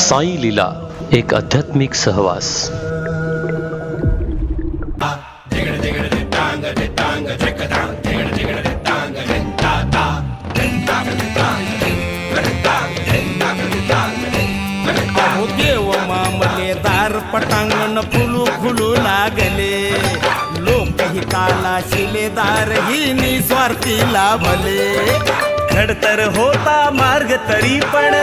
साई लीला, एक आध्यात्मिक सहवास. देव मामलेदार पटांगण फुलू फुलू लागले, लोक हिताला शिलेदार ही निस्वार्थी लाभले. खडतर होता मार्ग तरी पण,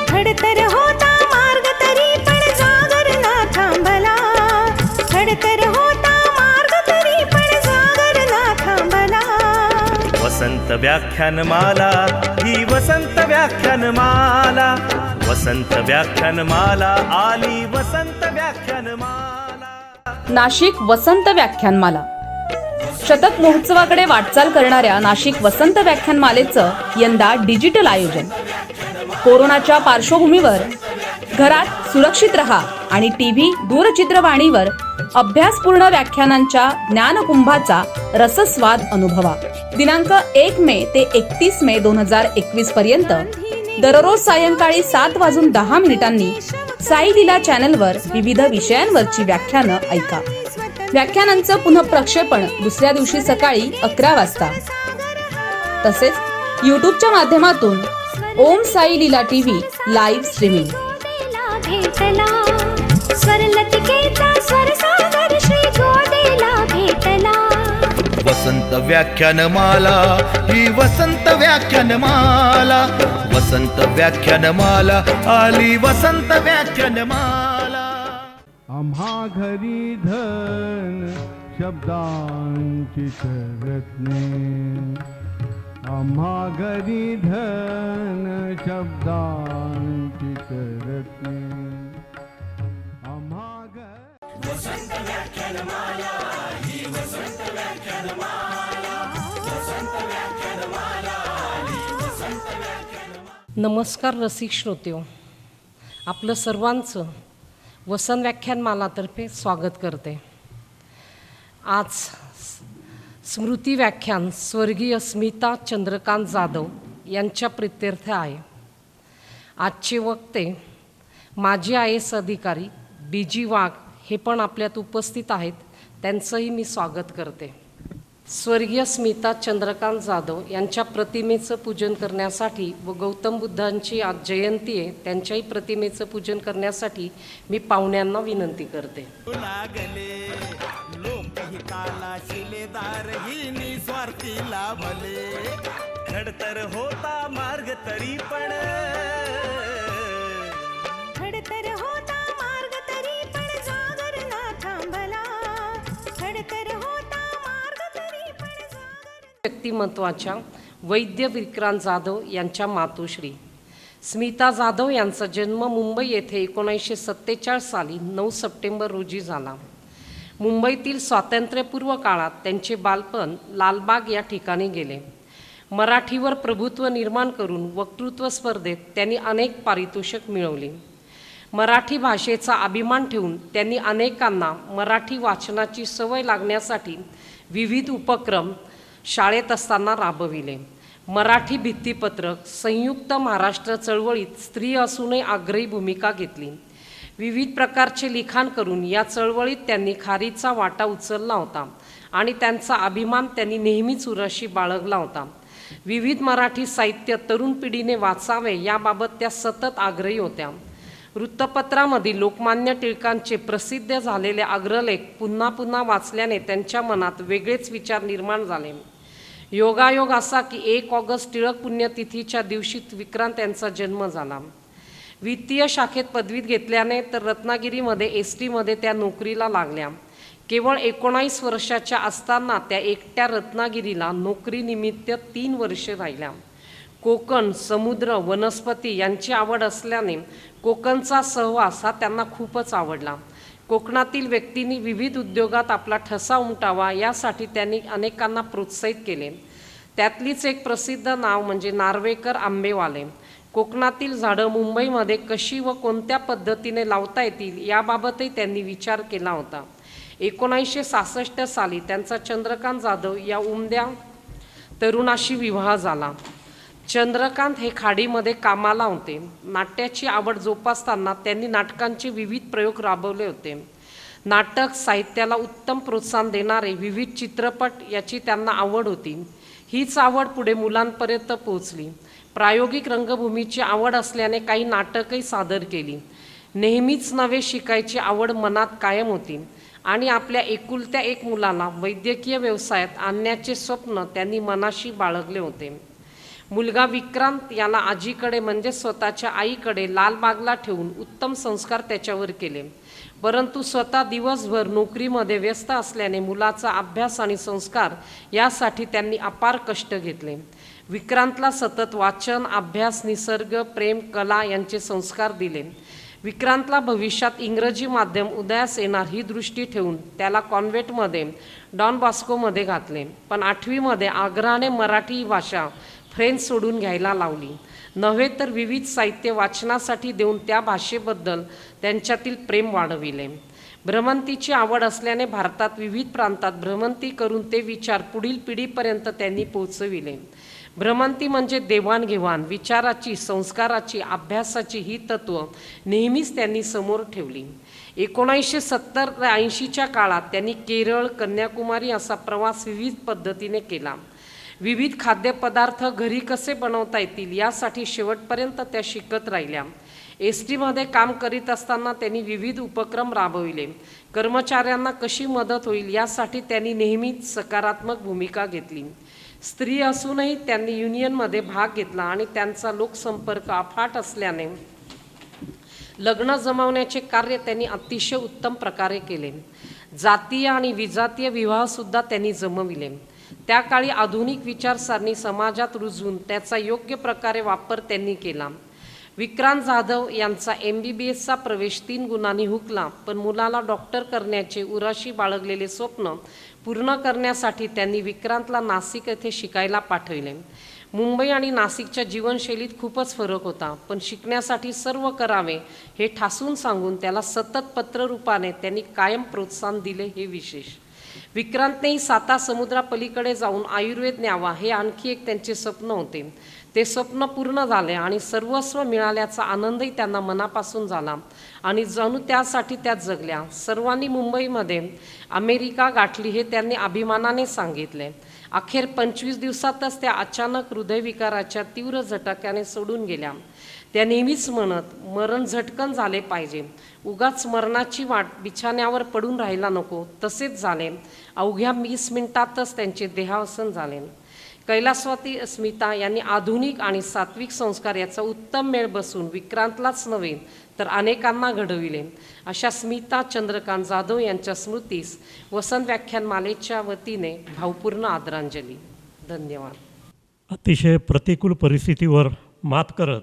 खडतर होता मार्ग तरी पण जागर ना थांबला. खडतर होता मार्ग तरी पण जागर ना थांबला. वसंत व्याख्यानमाला ही वसंत व्याख्यानमाला, वसंत व्याख्यानमाला आली वसंत व्याख्यानमाला. नाशिक वसंत व्याख्यानमाला. शतक महोत्सवाकडे वाटचाल करणाऱ्या नाशिक वसंत व्याख्यानमालेचं यंदा डिजिटल आयोजन. कोरोनाच्या पार्श्वभूमीवर घरात सुरक्षित रहा आणि टीव्ही दूरचित्रवाणीवर अभ्यासपूर्ण व्याख्यानांच्या ज्ञानकुंभाचा रसस्वाद अनुभवा. दिनांक 1 मे ते 31 मे 2021 पर्यंत दररोज सायंकाळी 7:10 साई लीला चॅनलवर विविध विषयांवरची व्याख्यानं ऐका. व्याख्यानांचं पुनःप्रक्षेपण दुसऱ्या दिवशी सकाळी 11 वाजता. तसेच यूट्यूबच्या माध्यमातून ओम साई लीला टीव्ही लाईव्ह स्ट्रीमिंग. भेटला स्वरलतिकेचा स्वरसागर श्री गोदेला भेटला. वसंत व्याख्यानमाला ही वसंत व्याख्यानमाला, वसंत व्याख्यानमाला आली वसंत व्याख्यानमाला. आम्हा घरी धन शब्दांची रत्ने, आम्हा घरी धन शब्दांची रत्ने, आम्हा वसंत व्याख्यानमाला ही वसंत व्याख्यानमाला, वसंत व्याख्यानमाला ही वसंत व्याख्यानमाला. नमस्कार रसिक श्रोत्यो, आपलं सर्वांचं वसंत व्याख्यानमालातर्फे स्वागत करते. आज स्मृती व्याख्यान स्वर्गीय स्मिता चंद्रकांत जाधव यांच्या प्रित्यर्थ आहे. आजचे वक्ते माजी IAS अधिकारी BG वाघ हे पण आपल्यात उपस्थित आहेत. त्यांचंही मी स्वागत करते. स्वर्गीय स्मिता चंद्रकांत जाधव यांच्या प्रतिमेचं पूजन करण्यासाठी व गौतम बुद्धांची आज जयंती आहे, त्यांच्याही प्रतिमेचं पूजन करण्यासाठी मी पाहुण्यांना विनंती करते. लागले लोक हिताला शिलेदार ही निस्वार्थी लाभले. खडतर होता मार्ग तरी पण, खडतर होता मार्ग तरी पण जागर ना थांबला. खडतर होता मार्ग तरी पण जागर. व्यक्तिमत्वाच्या वैद्य विक्रांत जाधव यांच्या मातोश्री स्मिता जाधव यांचा जन्म मुंबई येथे 1947 साली 9 सप्टेंबर रोजी झाला. मुंबईतील स्वातंत्र्यपूर्व काळात त्यांचे बालपण लालबाग या ठिकाणी गेले. मराठीवर प्रभुत्व निर्माण करून वक्तृत्व स्पर्धेत त्यांनी अनेक पारितोषिक मिळवली. मराठी भाषेचा अभिमान ठेवून त्यांनी अनेकांना मराठी वाचनाची सवय लागण्यासाठी विविध उपक्रम शाळेत असताना राबविले. मराठी भित्तिपत्रक, संयुक्त महाराष्ट्र चळवळीत स्त्री असूनही आग्रही भूमिका घेतली. विविध प्रकारचे लिखाण करून या चळवळीत त्यांनी खारीचा वाटा उचलला होता आणि त्यांचा अभिमान त्यांनी नेहमीच उराशी बाळगला होता. विविध मराठी साहित्य तरुण पिढीने वाचावे याबाबत त्या सतत आग्रही होत्या. वृत्तपत्रामध्ये लोकमान्य टिळकांचे प्रसिद्ध झालेले अग्रलेख पुन्हा पुन्हा वाचल्याने त्यांच्या मनात वेगळेच विचार निर्माण झाले. योगायोग असा की 1 ऑगस्ट टिळक पुण्यतिथीच्या दिवशी विक्रांत यांचा जन्म झाला. वित्तीय शाखेत पदवी घेतल्याने तर रत्नागिरीमध्ये ST मध्ये त्या नोकरीला लागल्या. केवळ 19 वर्षाच्या असताना त्या एकट्या रत्नागिरीला नोकरीनिमित्त 3 वर्षे राहिल्या. कोकण, समुद्र, वनस्पती यांची आवड असल्याने कोकणचा सहवास हा त्यांना खूपच आवडला. कोकणातील व्यक्तींनी विविध उद्योगात आपला ठसा उमटावा यासाठी त्यांनी अनेकांना प्रोत्साहित केले. त्यातलीच एक प्रसिद्ध नाव म्हणजे नार्वेकर आंबेवाले. कोकणातील झाडं मुंबईमध्ये कशी व कोणत्या पद्धतीने लावता येतील याबाबतही त्यांनी विचार केला होता. 1966 साली त्यांचा चंद्रकांत जाधव या उमद्या तरुणाशी विवाह झाला. चंद्रकांत हे खाडीमध्ये कामाला होते. नाट्याची आवड जोपासताना त्यांनी नाटकांचे विविध प्रयोग राबवले होते. नाटक साहित्याला उत्तम प्रोत्साहन देणारे विविध चित्रपट याची त्यांना आवड होती. हीच आवड पुढे मुलांपर्यंत पोहोचली. प्रायोगिक रंगभूमीची आवड असल्याने काही नाटकही सादर केली. नेहमीच नवे शिकायची आवड मनात कायम होती आणि आपल्या एकुलत्या एक मुलाला वैद्यकीय व्यवसायात आणण्याचे स्वप्न त्यांनी मनाशी बाळगले होते. मुलगा विक्रांत याला आजीकडे म्हणजे स्वतःच्या आईकडे लालबागला ठेवून उत्तम संस्कार त्याच्यावर केले. परंतु स्वतः दिवसभर नोकरीमध्ये व्यस्त असल्याने मुलाचा अभ्यास आणि संस्कार यासाठी त्यांनी अपार कष्ट घेतले. विक्रांतला सतत वाचन, अभ्यास, निसर्ग, प्रेम, कला यांचे संस्कार दिले. विक्रांतला भविष्यात इंग्रजी माध्यम उदयास येणार ही दृष्टी ठेवून त्याला कॉन्व्हेंटमध्ये डॉन बॉस्कोमध्ये घातले. पण 8वीमध्ये आग्रहाने मराठी भाषा फ्रेंच सोडून घ्यायला लावली. नव्हे तर विविध साहित्य वाचनासाठी देऊन त्या भाषेबद्दल त्यांच्यातील प्रेम वाढविले. भ्रमंतीची आवड असल्याने भारतात विविध प्रांतात भ्रमंती करून ते विचार पुढील पिढीपर्यंत त्यांनी पोहोचविले. भ्रमंती म्हणजे देवाणघेवाण, विचाराची, संस्काराची, अभ्यासाची ही तत्त्व नेहमीच त्यांनी समोर ठेवली. 1970-80च्या काळात त्यांनी केरळ, कन्याकुमारी असा प्रवास विविध पद्धतीने केला. विविध खाद्यपदार्थ घरी कसे बनवता येतील यासाठी शेवटपर्यंत त्या शिकत राहिल्या. एसटीमध्ये काम करीत असताना त्यांनी विविध उपक्रम राबविले. कर्मचाऱ्यांना कशी मदत होईल यासाठी त्यांनी नेहमीच सकारात्मक भूमिका घेतली. स्त्री असूनही त्यांनी युनियनमध्ये भाग घेतला आणि त्यांचा लोकसंपर्क अफाट असल्याने लग्न जमवण्याचे कार्य त्यांनी अतिशय उत्तम प्रकारे केले. जातीय आणि विजातीय विवाहसुद्धा त्यांनी जमविले. त्या काळी आधुनिक विचारसरणी समाजात रुजवून त्याचा योग्य प्रकारे वापर त्यांनी केला. विक्रांत जाधव यांचा MBBSचा प्रवेश 3 गुणांनी हुकला, पण मुलाला डॉक्टर करण्याचे उराशी बाळगलेले स्वप्न पूर्ण करण्यासाठी त्यांनी विक्रांतला नाशिक येथे शिकायला पाठविले. मुंबई आणि नाशिकच्या जीवनशैलीत खूपच फरक होता, पण शिकण्यासाठी सर्व करावे हे ठासून सांगून त्याला सतत पत्ररूपाने त्यांनी कायम प्रोत्साहन दिले हे विशेष. विक्रांतनेही 7 समुद्रापलीकडे जाऊन आयुर्वेद न्यावा हे आणखी एक त्यांचे स्वप्न होते. ते स्वप्न पूर्ण झाले आणि सर्वस्व मिळाल्याचा आनंदही त्यांना मनापासून झाला आणि जणू त्यासाठी त्या जगल्या. सर्वांनी मुंबईमध्ये अमेरिका गाठली हे त्यांनी अभिमानाने सांगितले. अखेर 25 दिवसातच त्या अचानक हृदयविकाराच्या तीव्र झटक्याने सोडून गेल्या. त्या नेहमीच म्हणत, मरण झटकन झाले पाहिजे, उगाच मरणाची वाट बिछाण्यावर पडून राहायला नको. तसेच झाले. अवघ्या 20 मिनिटातच त्यांचे देहावसन झाले. कैलासवासी स्मिता यांनी आधुनिक आणि सात्विक संस्कार याचा उत्तम मेळ बसून विक्रांतलाच नव्हे तर अनेकांना घडविले. अशा स्मिता चंद्रकांत जाधव यांच्या स्मृतीस वसंत व्याख्यानमालेच्या वतीने भावपूर्ण आदरांजली. धन्यवाद. अतिशय प्रतिकूल परिस्थितीवर मात करत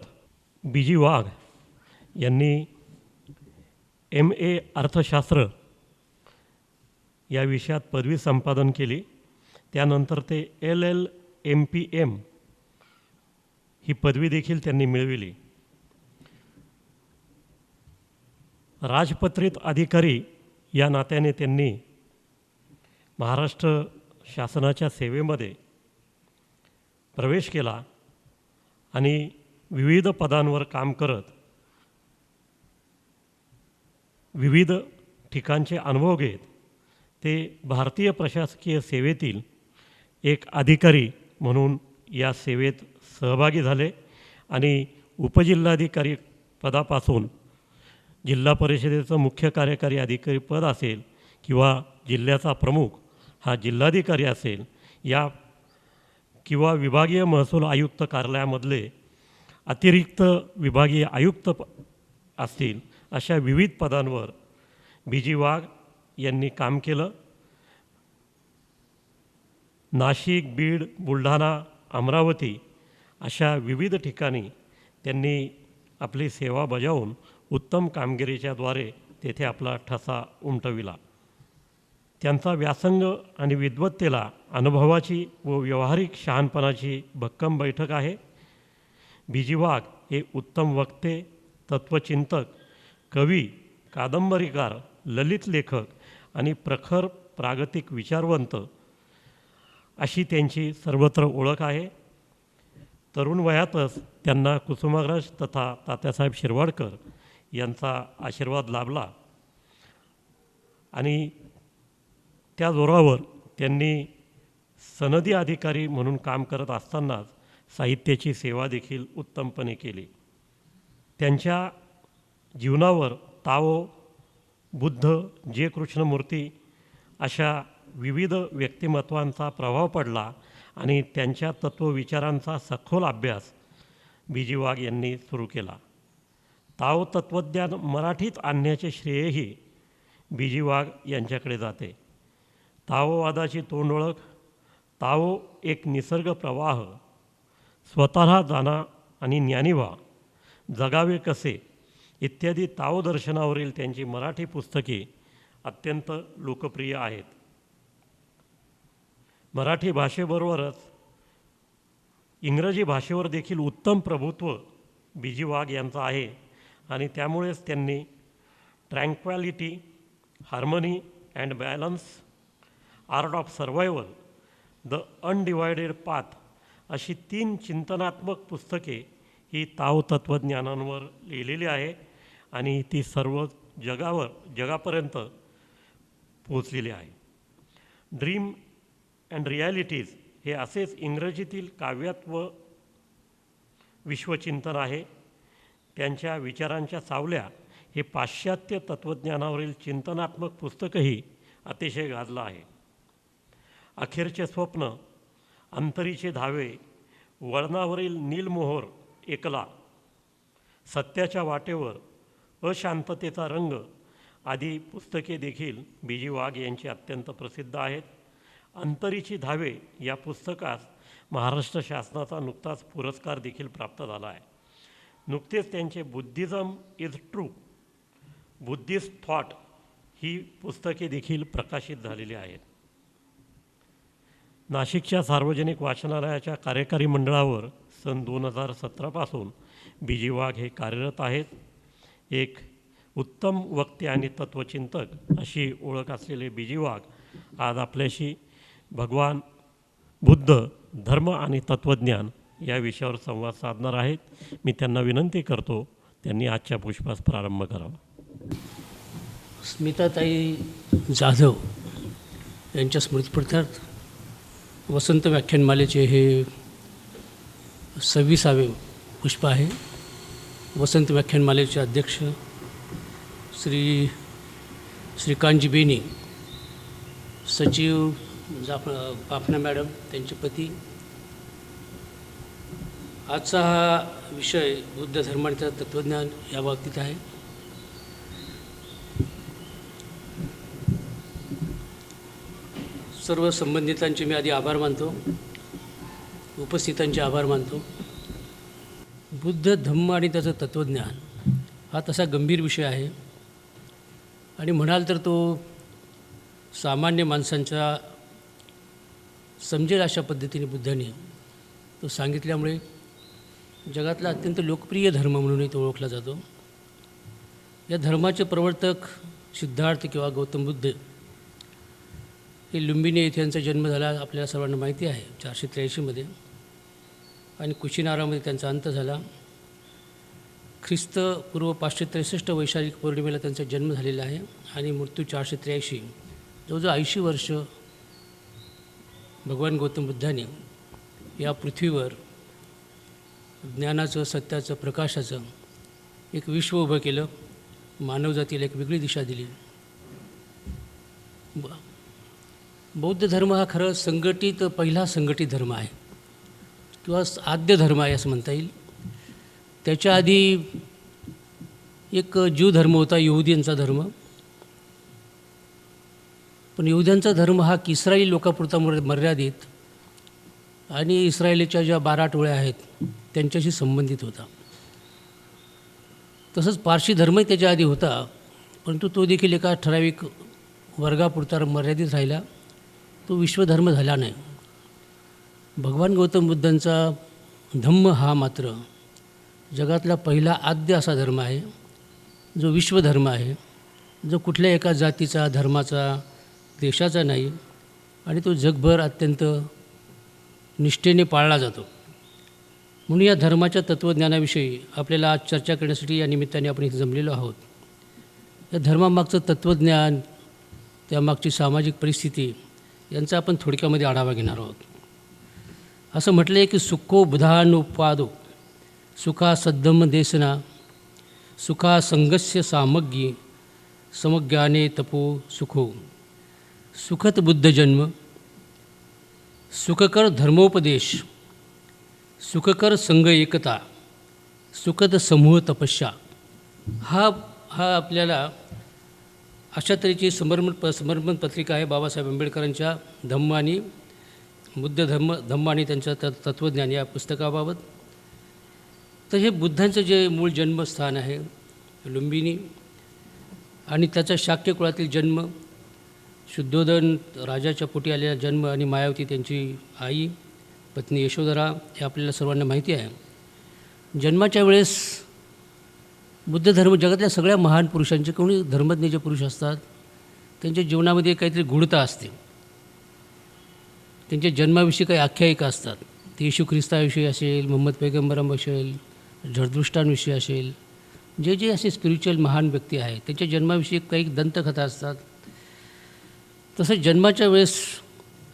BG वाघ यांनी MA अर्थशास्त्र या विषयात पदवी संपादन केली. त्यानंतर ते LLMPM ही पदवी देखील त्यांनी मिळविली. राजपत्रित अधिकारी या नात्याने त्यांनी महाराष्ट्र शासनाच्या सेवेमध्ये प्रवेश केला आणि विविध पदांवर काम करत विविध ठिकाणचे अनुभव घेत ते भारतीय प्रशासकीय सेवेतील एक अधिकारी म्हणून या सेवेत सहभागी झाले आणि उपजिल्हाधिकारी पदापासून जिल्हा परिषदेचं मुख्य कार्यकारी अधिकारी पद असेल किंवा जिल्ह्याचा प्रमुख हा जिल्हाधिकारी असेल या किंवा विभागीय महसूल आयुक्त कार्यालयामधले अतिरिक्त विभागीय आयुक्त असतील अशा विविध पदांवर BG वाघ यांनी काम केलं. नाशिक, बीड, बुलढाणा, अमरावती अशा विविध ठिकाणी त्यांनी आपली सेवा बजावून उत्तम कामगिरीच्याद्वारे तेथे आपला ठसा उमटविला. त्यांचा व्यासंग आणि विद्वत्तेला अनुभवाची व व्यावहारिक शहाणपणाची भक्कम बैठक आहे. BG वाघ हे उत्तम वक्ते, तत्त्वचिंतक, कवी, कादंबरीकार, ललित लेखक आणि प्रखर प्रागतिक विचारवंत अशी त्यांची सर्वत्र ओळख आहे. तरुण वयातच त्यांना कुसुमाग्रज तथा तात्यासाहेब शिरवाडकर यांचा आशीर्वाद लाभला आणि त्या जोरावर त्यांनी सनदी अधिकारी म्हणून काम करत असतानाच साहित्याची सेवा देखील उत्तमपणे केली. त्यांच्या जीवनावर ताओ, बुद्ध, जे कृष्णमूर्ती अशा विविध व्यक्तिमत्वांचा प्रभाव पडला आणि त्यांच्या तत्त्वविचारांचा सखोल अभ्यास बी जी वाघ यांनी सुरू केला. ताओ तत्त्वज्ञान मराठीत आणण्याचे श्रेयही बी जी वाघ यांच्याकडे जाते. ताओवादाची तोंडओळख, ताओ एक निसर्ग प्रवाह, स्वतः जाणा आणि ज्ञानी व्हा, जगावे कसे इत्यादी ताओ दर्शनावरील त्यांची मराठी पुस्तके अत्यंत लोकप्रिय आहेत. मराठी भाषेबरोबरच इंग्रजी भाषेवर देखील उत्तम प्रभुत्व बी जी वाघ यांचं आहे आणि त्यामुळेच त्यांनी tranquility, harmony and balance, art of survival, the undivided path अशी 3 चिंतनात्मक पुस्तके ही ताओ तत्त्वज्ञानांवर लिहिलेली आहे आणि ती सर्व जगापर्यंत पोचलेली आहे. ड्रीम अँड रिॲलिटीज हे असेच इंग्रजीतील काव्यात्व विश्वचिंतन आहे. त्यांच्या विचारांच्या सावल्या हे पाश्चात्य तत्त्वज्ञानावरील चिंतनात्मक पुस्तकही अतिशय गाजलं आहे. अखेरचे स्वप्न, अंतरीचे धावे, वळणावरील नीलमोहोर एकला, सत्याच्या वाटेवर, अशांततेचा रंग आदी पुस्तके देखील बी जी वाघ यांची अत्यंत प्रसिद्ध आहेत. अंतरीची धावे या पुस्तकास महाराष्ट्र शासनाचा नुकताच पुरस्कार देखील प्राप्त झाला आहे. नुकतेच त्यांचे Buddhism is true, Buddhist thought ही पुस्तके देखील प्रकाशित झालेली आहेत. नाशिकच्या सार्वजनिक वाचनालयाच्या कार्यकारी मंडळावर सन 2017पासून बी जी वाघ हे कार्यरत आहेत. एक उत्तम वक्ते आणि तत्त्वचिंतक अशी ओळख असलेले बी जी वाघ आज आपल्याशी भगवान बुद्ध, धर्म आणि तत्त्वज्ञान या विषयावर संवाद साधणार आहेत. मी त्यांना विनंती करतो त्यांनी आजच्या पुष्पास प्रारंभ करावा. स्मिताताई जाधव यांच्या स्मृतिप्रीत्यर्थ वसंत व्याख्यानमालेचे हे 26वे पुष्प आहे. वसंत व्याख्यानमालेचे अध्यक्ष श्रीकांतजी बेनी, सचिव पापना मॅडम, त्यांचे पती. आजचा हा विषय बुद्ध धर्म आणि तत्त्वज्ञान या बाबतीत आहे. सर्व संबंधितांचे मी आधी आभार मानतो, उपस्थितांचे आभार मानतो. बुद्ध धम्म आणि त्याचं तत्त्वज्ञान हा तसा गंभीर विषय आहे आणि म्हणाल तर तो सामान्य माणसांच्या समजेल अशा पद्धतीने बुद्धांनी तो सांगितल्यामुळे जगातला अत्यंत लोकप्रिय धर्म म्हणूनही तो ओळखला जातो. या धर्माचे प्रवर्तक सिद्धार्थ किंवा गौतम बुद्ध हे लुंबिनी येथे यांचा जन्म झाला आपल्याला सर्वांना माहिती आहे 483 आणि कुशिनारामध्ये त्यांचा अंत झाला. ख्रिस्तपूर्व 563 वैशाख पौर्णिमेला त्यांचा जन्म झालेला आहे आणि मृत्यू 483. जवळजवळ 80 वर्ष भगवान गौतम बुद्धांनी या पृथ्वीवर ज्ञानाचं, सत्याचं, प्रकाशाचं एक विश्व उभं केलं. मानवजातीला एक वेगळी दिशा दिली. बौद्ध धर्म हा खरं पहिला संघटित धर्म आहे किंवा आद्य धर्म आहे असं म्हणता येईल. त्याच्या आधी एक ज्यू धर्म होता, यहुदींचा धर्म. पण यहुद्यांचा धर्म हा इस्रायली लोकापुरता मर्यादित आणि इस्रायलीच्या ज्या 12 टोळ्या आहेत त्यांच्याशी संबंधित होता. तसंच पारशी धर्मही त्याच्या आधी होता, परंतु तो देखील एका ठराविक वर्गापुरता मर्यादित राहिला. तो विश्वधर्म झाला नाही. भगवान गौतम बुद्धांचा धम्म हा मात्र जगातला पहिला आद्य असा धर्म आहे जो विश्वधर्म आहे, जो कुठल्या एका जातीचा, धर्माचा, देशाचा नाही आणि तो जगभर अत्यंत निष्ठेने पाळला जातो. म्हणून या धर्माच्या तत्त्वज्ञानाविषयी आपल्याला आज चर्चा करण्यासाठी या निमित्ताने आपण इथे जमलेलो आहोत. या धर्मामागचं तत्त्वज्ञान, त्यामागची सामाजिक परिस्थिती यांचा आपण थोडक्यामध्ये आढावा घेणार आहोत. असं म्हटलं आहे की सुखो बुधानुपादो सुखा सद्धम देसना सुखा संगस्य सामग्गी समज्ञाने तपो सुखो सुखत बुद्ध जन्म सुखकर धर्मोपदेश सुखकर संघ एकता सुखद समूह तपस्या हा आपल्याला अशा तऱ्हेची समर्पण पत्रिका आहे बाबासाहेब आंबेडकरांच्या धम्म आणि बुद्ध धम्म आणि त्यांच्या तत्त्वज्ञान या पुस्तकाबाबत. तर हे बुद्धांचं जे मूळ जन्मस्थान आहे लुंबिनी आणि त्याचा शाक्य कुळातील जन्म, शुद्धोधन राजाच्या पोटी आलेला जन्म आणि मायावती त्यांची आई पत्नी यशोधरा हे आपल्याला सर्वांना माहिती आहे. जन्माच्या वेळेस बुद्ध धर्म जगातल्या सगळ्या महान पुरुषांचे कोणी धर्मज्ञ जे पुरुष असतात त्यांच्या जीवनामध्ये काहीतरी गूढता असते. त्यांच्या जन्माविषयी काही आख्यायिका असतात. ते येशू ख्रिस्ताविषयी असेल, मोहम्मद पैगंबरांविषयी असेल, झरदृष्टांविषयी असेल, जे असे स्पिरिच्युअल महान व्यक्ती आहेत त्यांच्या जन्माविषयी काही दंतकथा असतात. तसं जन्माच्या वेळेस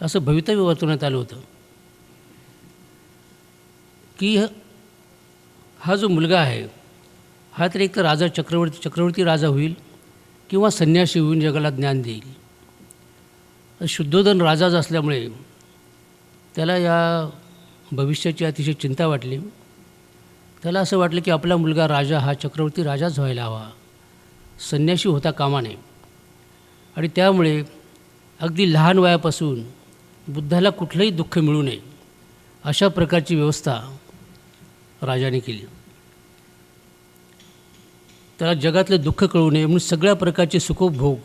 असं भवितव्य वर्तवण्यात आलं होतं की हा जो मुलगा आहे हा तर एक तर राजा चक्रवर्ती राजा होईल किंवा संन्यासी होऊन जगाला ज्ञान देईल. शुद्धोधन राजाच असल्यामुळे त्याला या भविष्याची अतिशय चिंता वाटली. त्याला असं वाटलं की आपला मुलगा राजा हा चक्रवर्ती राजाच व्हायला हवा, संन्यासी होता कामा नये. आणि त्यामुळे अगदी लहान वयापासून बुद्धाला कुठलंही दुःख मिळू नये अशा प्रकारची व्यवस्था राजाने केली. त्याला जगातलं दुःख कळू नये म्हणून सगळ्या प्रकारचे सुखोपभोग,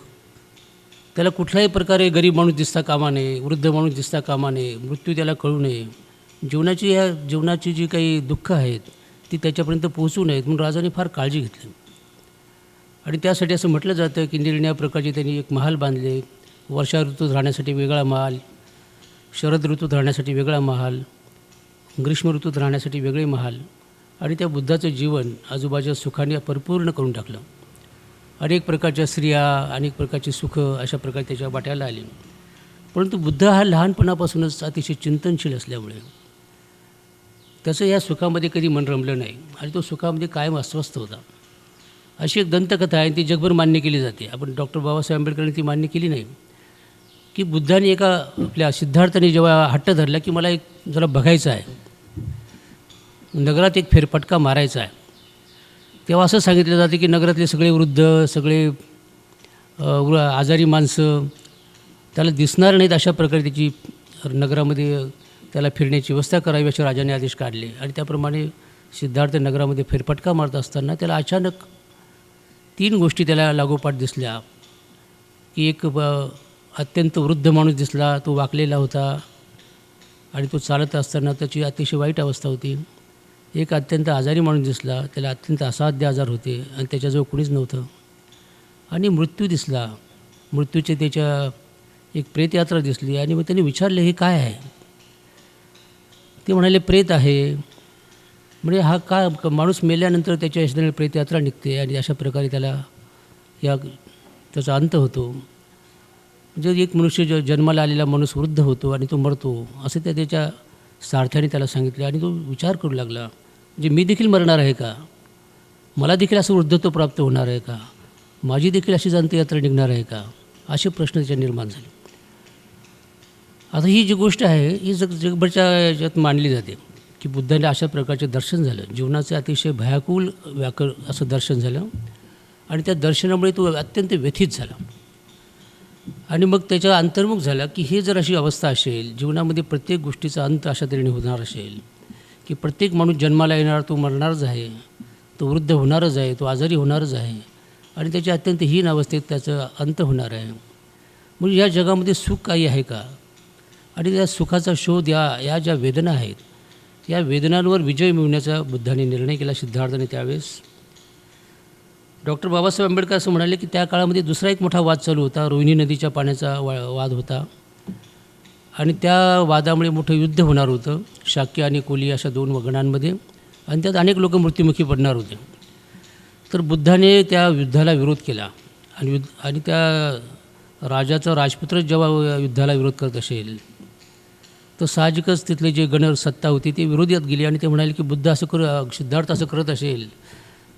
त्याला कुठल्याही प्रकारे गरीब माणूस दिसता कामा नये, वृद्ध माणूस दिसता कामा नये, मृत्यू त्याला कळू नये, जीवनाची जी काही दुःख आहेत ती त्याच्यापर्यंत पोहोचू नयेत म्हणून राजाने फार काळजी घेतली. आणि त्यासाठी असं म्हटलं जातं की निर्णया प्रकारचे त्यांनी एक महाल बांधले. वर्षा ऋतूत राहण्यासाठी वेगळा महाल, शरद ऋतूत राहण्यासाठी वेगळा महाल, ग्रीष्म ऋतूत राहण्यासाठी वेगळे महाल. आणि त्या बुद्धाचं जीवन आजूबाजूच्या सुखाने परिपूर्ण करून टाकलं. अनेक प्रकारच्या स्त्रिया, अनेक प्रकारची सुख अशा प्रकारे त्याच्या वाट्याला आली. परंतु बुद्ध हा लहानपणापासूनच अतिशय चिंतनशील असल्यामुळे त्याचं या सुखामध्ये कधी मन रमलं नाही आणि तो सुखामध्ये कायम अस्वस्थ होता. अशी एक दंतकथा आहे, ती जगभर मान्य केली जाते. आपण डॉक्टर बाबासाहेब आंबेडकरांनी ती मान्य केली नाही की बुद्धाने आपल्या सिद्धार्थाने जेव्हा हट्ट धरला की मला एक जरा बघायचं आहे, नगरात एक फेरफटका मारायचा आहे, तेव्हा असं सांगितलं जातं की नगरातले सगळे वृद्ध, सगळे आजारी माणसं त्याला दिसणार नाहीत अशा प्रकारे त्याची नगरामध्ये त्याला फिरण्याची व्यवस्था करावी असे राजाने आदेश काढले. आणि त्याप्रमाणे सिद्धार्थ नगरामध्ये फेरफटका मारत असताना त्याला अचानक 3 गोष्टी त्याला लागोपाठ दिसल्या की एक अत्यंत वृद्ध माणूस दिसला, तो वाकलेला होता आणि तो चालत असताना त्याची अतिशय वाईट अवस्था होती. एक अत्यंत आजारी माणूस दिसला, त्याला अत्यंत असाध्य आजार होते आणि त्याच्याजवळ कुणीच नव्हतं. आणि मृत्यू दिसला, मृत्यूचे त्याच्या एक प्रेतयात्रा दिसली. आणि मग त्याने विचारले हे काय आहे? ते म्हणाले प्रेत आहे. म्हणजे हा का माणूस मेल्यानंतर त्याच्या यशनाने प्रेतयात्रा निघते आणि अशा प्रकारे त्याचा अंत होतो. म्हणजे एक मनुष्य जन्माला आलेला माणूस वृद्ध होतो आणि तो मरतो असं त्याच्या सारथ्याने त्याला सांगितले. आणि तो विचार करू लागला म्हणजे मी देखील मरणार आहे का? मला देखील असं वृद्धत्व प्राप्त होणार आहे का? माझी देखील अशीच अंत्ययात्रा निघणार आहे का? असे प्रश्न त्याच्या निर्माण झाले. आता ही जी गोष्ट आहे ही जगभरच्या याच्यात मांडली जाते की बुद्धाने अशा प्रकारचे दर्शन झालं, जीवनाचे अतिशय भयाकुल असं दर्शन झालं. आणि त्या दर्शनामुळे तो अत्यंत व्यथित झाला. आणि मग त्याच्या अंतर्मुख झाला की हे जर अशी अवस्था असेल, जीवनामध्ये प्रत्येक गोष्टीचा अंत अशा तऱ्हेने होणार असेल की प्रत्येक माणूस जन्माला येणार, तो मरणारच आहे, तो वृद्ध होणारच आहे, तो आजारी होणारच आहे आणि त्याच्या अत्यंत हीन अवस्थेत त्याचा अंत होणार आहे. म्हणजे या जगामध्ये सुख काही आहे का? आणि त्या सुखाचा शोध या ज्या वेदना आहेत या वेदनांवर विजय मिळवण्याचा बुद्धाने निर्णय केला सिद्धार्थाने त्यावेळेस. डॉक्टर बाबासाहेब आंबेडकर असं म्हणाले की त्या काळामध्ये दुसरा एक मोठा वाद चालू होता, रोहिणी नदीच्या पाण्याचा वाद होता. आणि त्या वादामुळे मोठं युद्ध होणार होतं शाक्य आणि कोली अशा 2 गणांमध्ये, आणि त्यात अनेक लोक मृत्युमुखी पडणार होते. तर बुद्धाने त्या युद्धाला विरोध केला आणि त्या राजाचा राजपुत्र जेव्हा युद्धाला विरोध करत असेल तर साहजिकच तिथले जे गण सत्ता होती ते विरोधात गेली आणि ते म्हणाले की बुद्ध असं सिद्धार्थ असं करत असेल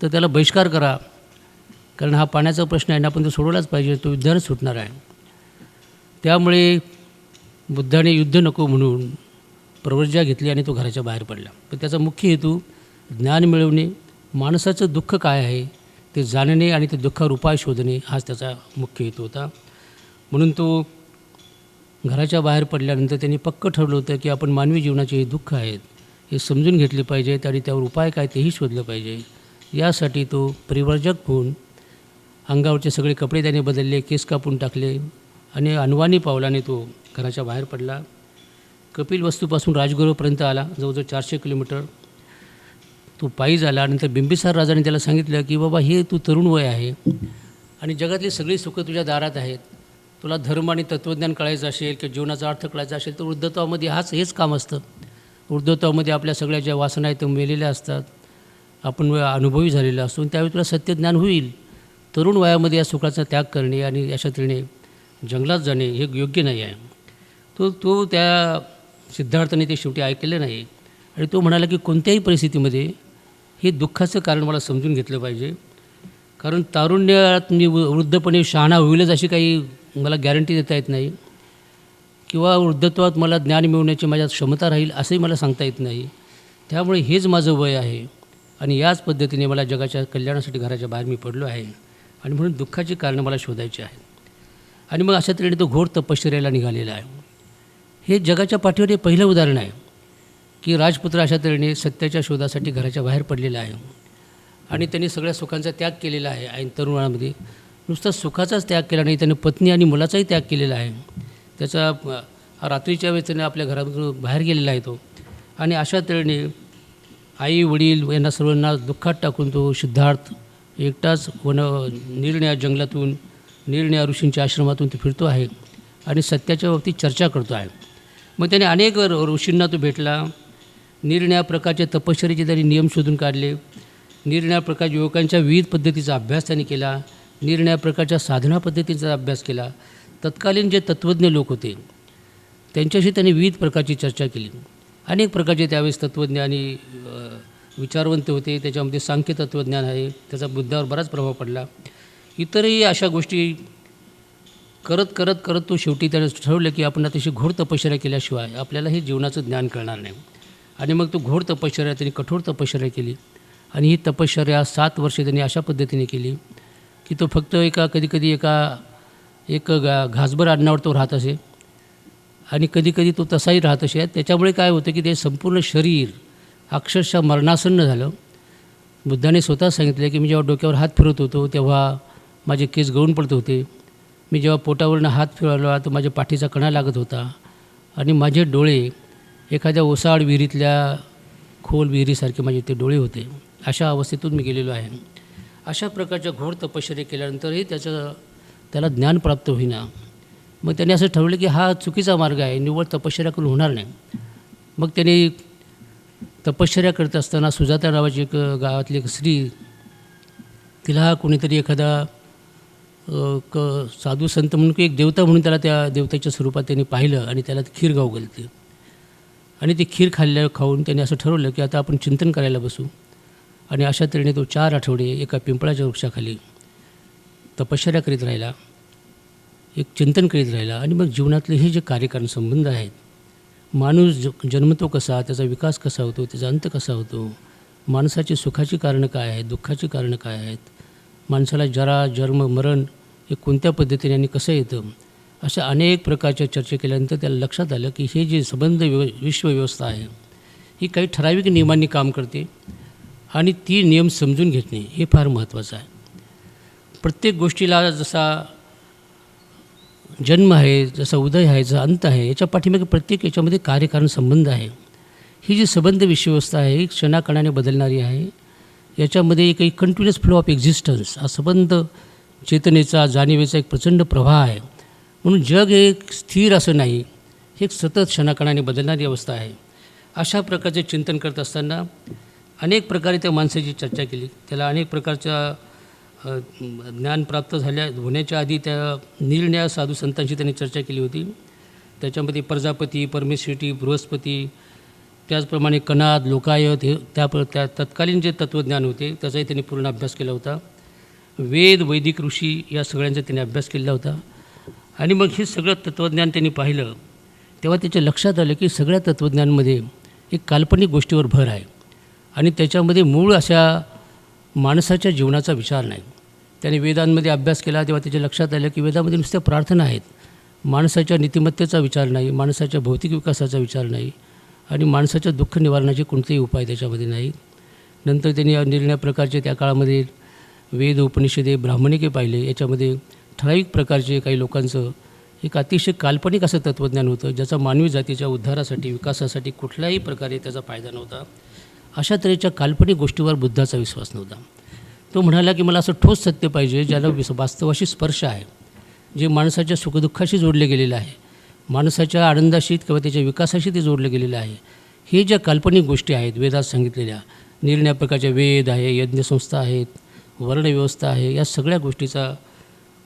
तर त्याला बहिष्कार करा, कारण हा पाण्याचा प्रश्न आहे ना, आपण तो सोडवलाच पाहिजे, तो युद्धाने सुटणार आहे. त्यामुळे बुद्धाने युद्ध नको म्हणून प्रवर्जा घेतली आणि तो घराच्या बाहेर पडला. पण त्याचा मुख्य हेतू ज्ञान मिळवणे, माणसाचं दुःख काय आहे ते जाणणे आणि ते दुःखावर उपाय शोधणे हाच त्याचा मुख्य हेतू होता. म्हणून तो घराच्या बाहेर पडल्यानंतर त्यांनी पक्क ठरवलं होतं की आपण मानवी जीवनाचे हे दुःख आहेत हे समजून घेतले पाहिजेत आणि त्यावर उपाय काय तेही शोधलं पाहिजे. यासाठी तो परिवर्जक होऊन अंगावरचे सगळे कपडे त्याने बदलले, केस कापून टाकले आणि अनवाणी पावलाने तो घराच्या बाहेर पडला. कपिलवस्तूपासून राजगृहापर्यंत आला, जवळजवळ 400 किलोमीटर तो पायी झाला. नंतर बिंबिसार राजाने त्याला सांगितलं की बाबा हे तू तरुण वय आहे आणि जगातली सगळी सुखं तुझ्या दारात आहेत, तुला धर्म आणि तत्त्वज्ञान कळायचं असेल किंवा जीवनाचा अर्थ कळायचा असेल तर वृद्धत्वामध्ये हेच काम असतं. वृद्धत्वामध्ये आपल्या सगळ्या ज्या वासना आहेत त्या मेलेल्या असतात, आपण अनुभवी झालेला असतो, त्यावेळी तुला सत्यज्ञान होईल. तरुण वयामध्ये या सुखाचा त्याग करणे आणि अशा तऱ्हेने जंगलात जाणे हे योग्य नाही आहे. तो त्या सिद्धार्थाने ते शेवटी ऐकलेलं नाही आणि तो म्हणाला की कोणत्याही परिस्थितीमध्ये हे दुःखाचं कारण मला समजून घेतलं पाहिजे, कारण तारुण्यात मी वृद्धपणे शहाणा होईलच अशी काही मला गॅरंटी देता येत नाही किंवा वृद्धत्वात मला ज्ञान मिळवण्याची माझ्यात क्षमता राहील असंही मला सांगता येत नाही. त्यामुळे हेच माझं वय आहे आणि याच पद्धतीने मला जगाच्या कल्याणासाठी घराच्या बाहेर मी पडलो आहे आणि म्हणून दुःखाची कारणं मला शोधायची आहेत. आणि मग अशा तऱ्हेने तो घोर तपश्चर्याला निघालेला आहे. हे जगाच्या पाठीवर हे पहिलं उदाहरण आहे की राजपुत्र अशा तऱ्हेने सत्याच्या शोधासाठी घराच्या बाहेर पडलेला आहे आणि त्यांनी सगळ्या सुखांचा त्याग केलेला आहे. आणि तरुणामध्ये नुसता सुखाचाच त्याग केला नाही, त्याने पत्नी आणि मुलाचाही त्याग केलेला आहे. त्याचा रात्रीच्या वेळेस त्याने आपल्या घरातून बाहेर गेलेला आहे तो. आणि अशा तऱ्हेने आई वडील यांना सर्वांना दुःखात टाकून तो सिद्धार्थ एकटाच निरण्या जंगलातून निरण्या ऋषींच्या आश्रमातून तो फिरतो आहे आणि सत्याच्या बाबतीत चर्चा करतो आहे. मग त्याने अनेक ऋषींना तो भेटला. निरण्या प्रकारच्या तपश्चर्याचे त्यांनी नियम शोधून काढले. निरण्या प्रकारच्या युवकांच्या विविध पद्धतीचा अभ्यास त्यांनी केला. निरण्या प्रकारच्या साधना पद्धतीचा अभ्यास केला. तत्कालीन जे तत्त्वज्ञ लोक होते त्यांच्याशी त्यांनी विविध प्रकारची चर्चा केली. अनेक प्रकारचे त्यावेळेस तत्त्वज्ञ आणि विचारवंत होते. त्याच्यामध्ये सांख्य तत्त्वज्ञान आहे, त्याचा बुद्धावर बराच प्रभाव पडला. इतरही अशा गोष्टी करत करत करत तो शेवटी त्याने ठरवलं की आपण अतिशय घोर तपश्चर्या केल्याशिवाय आपल्याला हे जीवनाचं ज्ञान कळणार नाही. आणि मग तो घोर तपश्चर्या त्यांनी कठोर तपश्चर्या केली आणि ही तपश्चर्या 7 वर्षे त्यांनी अशा पद्धतीने केली की तो फक्त कधीकधी एक घासभर अन्नावर तो राहत असे आणि कधीकधी तो तसाही राहत असे. त्याच्यामुळे काय होतं की ते संपूर्ण शरीर अक्षरशः मरणासन्न झालं. बुद्धाने स्वतः सांगितलं की मी जेव्हा डोक्यावर हात फिरवत होतो तेव्हा माझे केस गळून पडत होते. मी जेव्हा पोटावरनं हात फिरवला तर माझ्या पाठीचा कणा लागत होता आणि माझे डोळे एखाद्या ओसाड विहिरीतल्या खोल विहिरीसारखे माझे ते डोळे होते. अशा अवस्थेतून मी गेलेलो आहे. अशा प्रकारच्या घोर तपश्चर्या केल्यानंतरही त्याला ज्ञान प्राप्त होईना. मग त्याने असं ठरवलं की हा चुकीचा मार्ग आहे, निव्वळ तपश्चर्या करून होणार नाही. मग त्याने तपश्चर्या करत असताना सुजाता नावाची एक गावातली एक स्त्री, तिला कोणीतरी एखादा साधू संत म्हणून की एक देवता म्हणून त्याला त्या देवतेच्या स्वरूपात त्यांनी पाहिलं आणि त्याला ती खीर गाऊ घालते. आणि ती खीर खाऊन त्याने असं ठरवलं की आता आपण चिंतन करायला बसू. आणि अशा तऱ्हेने तो 4 आठवडे एका पिंपळाच्या वृक्षाखाली तपश्चर्या करीत राहिला, एक चिंतन करीत राहिला. आणि मग जीवनातले हे जे कार्यकारण संबंध आहेत, माणूस जन्मतो कसा, त्याचा विकास कसा होतो, त्याचा अंत कसा होतो, माणसाची सुखाची कारणं काय आहेत, दुःखाची कारणं काय आहेत, माणसाला जन्म मरण हे कोणत्या पद्धतीने आणि कसं येतं, अशा अनेक प्रकारच्या चर्चा केल्यानंतर त्याला लक्षात आलं की हे जे संबंध विश्वव्यवस्था आहे ही काही ठराविक नियमांनी काम करते आणि ती नियम समजून घेणे हे फार महत्त्वाचं आहे. प्रत्येक गोष्टीला जसा जन्म आहे, जसा उदय आहे, जसा अंत आहे, याच्या पाठीमागे प्रत्येक याच्यामध्ये कार्यकारण संबंध आहे. ही जी संबंध विश्वव्यवस्था आहे ही क्षणाकणाने बदलणारी आहे. याच्यामध्ये काही कंटिन्युअस फ्लो ऑफ एक्झिस्टन्स, हा संबंध चेतनेचा जाणीवेचा एक प्रचंड प्रवाह आहे. म्हणून जग हे स्थिर असं नाही, ही एक सतत क्षणाक्षणाने बदलणारी अवस्था आहे. अशा प्रकारचे चिंतन करत असताना अनेक प्रकारे त्या माणसाची चर्चा केली. त्याला अनेक प्रकारच्या ज्ञान प्राप्त होण्याच्या आधी त्या निरनिराळ्या साधू संतांशी त्यांनी चर्चा केली होती. त्याच्यामध्ये प्रजापती, परमेश्वरी, बृहस्पती, त्याचप्रमाणे कनाद, लोकायत हे त्या तत्कालीन जे तत्त्वज्ञान होते त्याचाही त्यांनी पूर्ण अभ्यास केला होता. वेद, वैदिक ऋषी या सगळ्यांचा त्यांनी अभ्यास केला होता. आणि मग हे सगळं तत्त्वज्ञान त्यांनी पाहिलं तेव्हा त्याच्या लक्षात आलं की सगळ्या तत्त्वज्ञानामध्ये एक काल्पनिक गोष्टीवर भर आहे आणि त्याच्यामध्ये मूळ अशा माणसाच्या जीवनाचा विचार नाही. त्याने वेदांमध्ये अभ्यास केला तेव्हा त्याच्या लक्षात आलं की वेदामध्ये नुसत्या प्रार्थना आहेत, माणसाच्या नीतिमत्तेचा विचार नाही, माणसाच्या भौतिक विकासाचा विचार नाही आणि माणसाच्या दुःख निवारणाचे कोणतेही उपाय त्याच्यामध्ये नाही. नंतर त्यांनी निरनिराळ्या प्रकारचे त्या काळामध्ये वेद, उपनिषदे, ब्राह्मणिके पाहिले. याच्यामध्ये ठराविक प्रकारचे काही लोकांचं एक अतिशय काल्पनिक असं तत्त्वज्ञान होतं ज्याचा मानवी जातीच्या उद्धारासाठी, विकासासाठी कुठल्याही प्रकारे त्याचा फायदा नव्हता. अशा तऱ्हेच्या काल्पनिक गोष्टीवर बुद्धाचा विश्वास नव्हता. तो म्हणाला की मला असं ठोस सत्य पाहिजे ज्याला वास्तवाशी स्पर्श आहे, जे माणसाच्या सुखदुःखाशी जोडले गेलेलं आहे, माणसाच्या आनंदाशी किंवा त्याच्या विकासाशी ते जोडले गेलेलं आहे. हे ज्या काल्पनिक गोष्टी आहेत वेदात सांगितलेल्या, निरनिराळ्या प्रकारच्या वेद आहे, यज्ञसंस्था आहेत, वर्णव्यवस्था आहे, या सगळ्या गोष्टीचा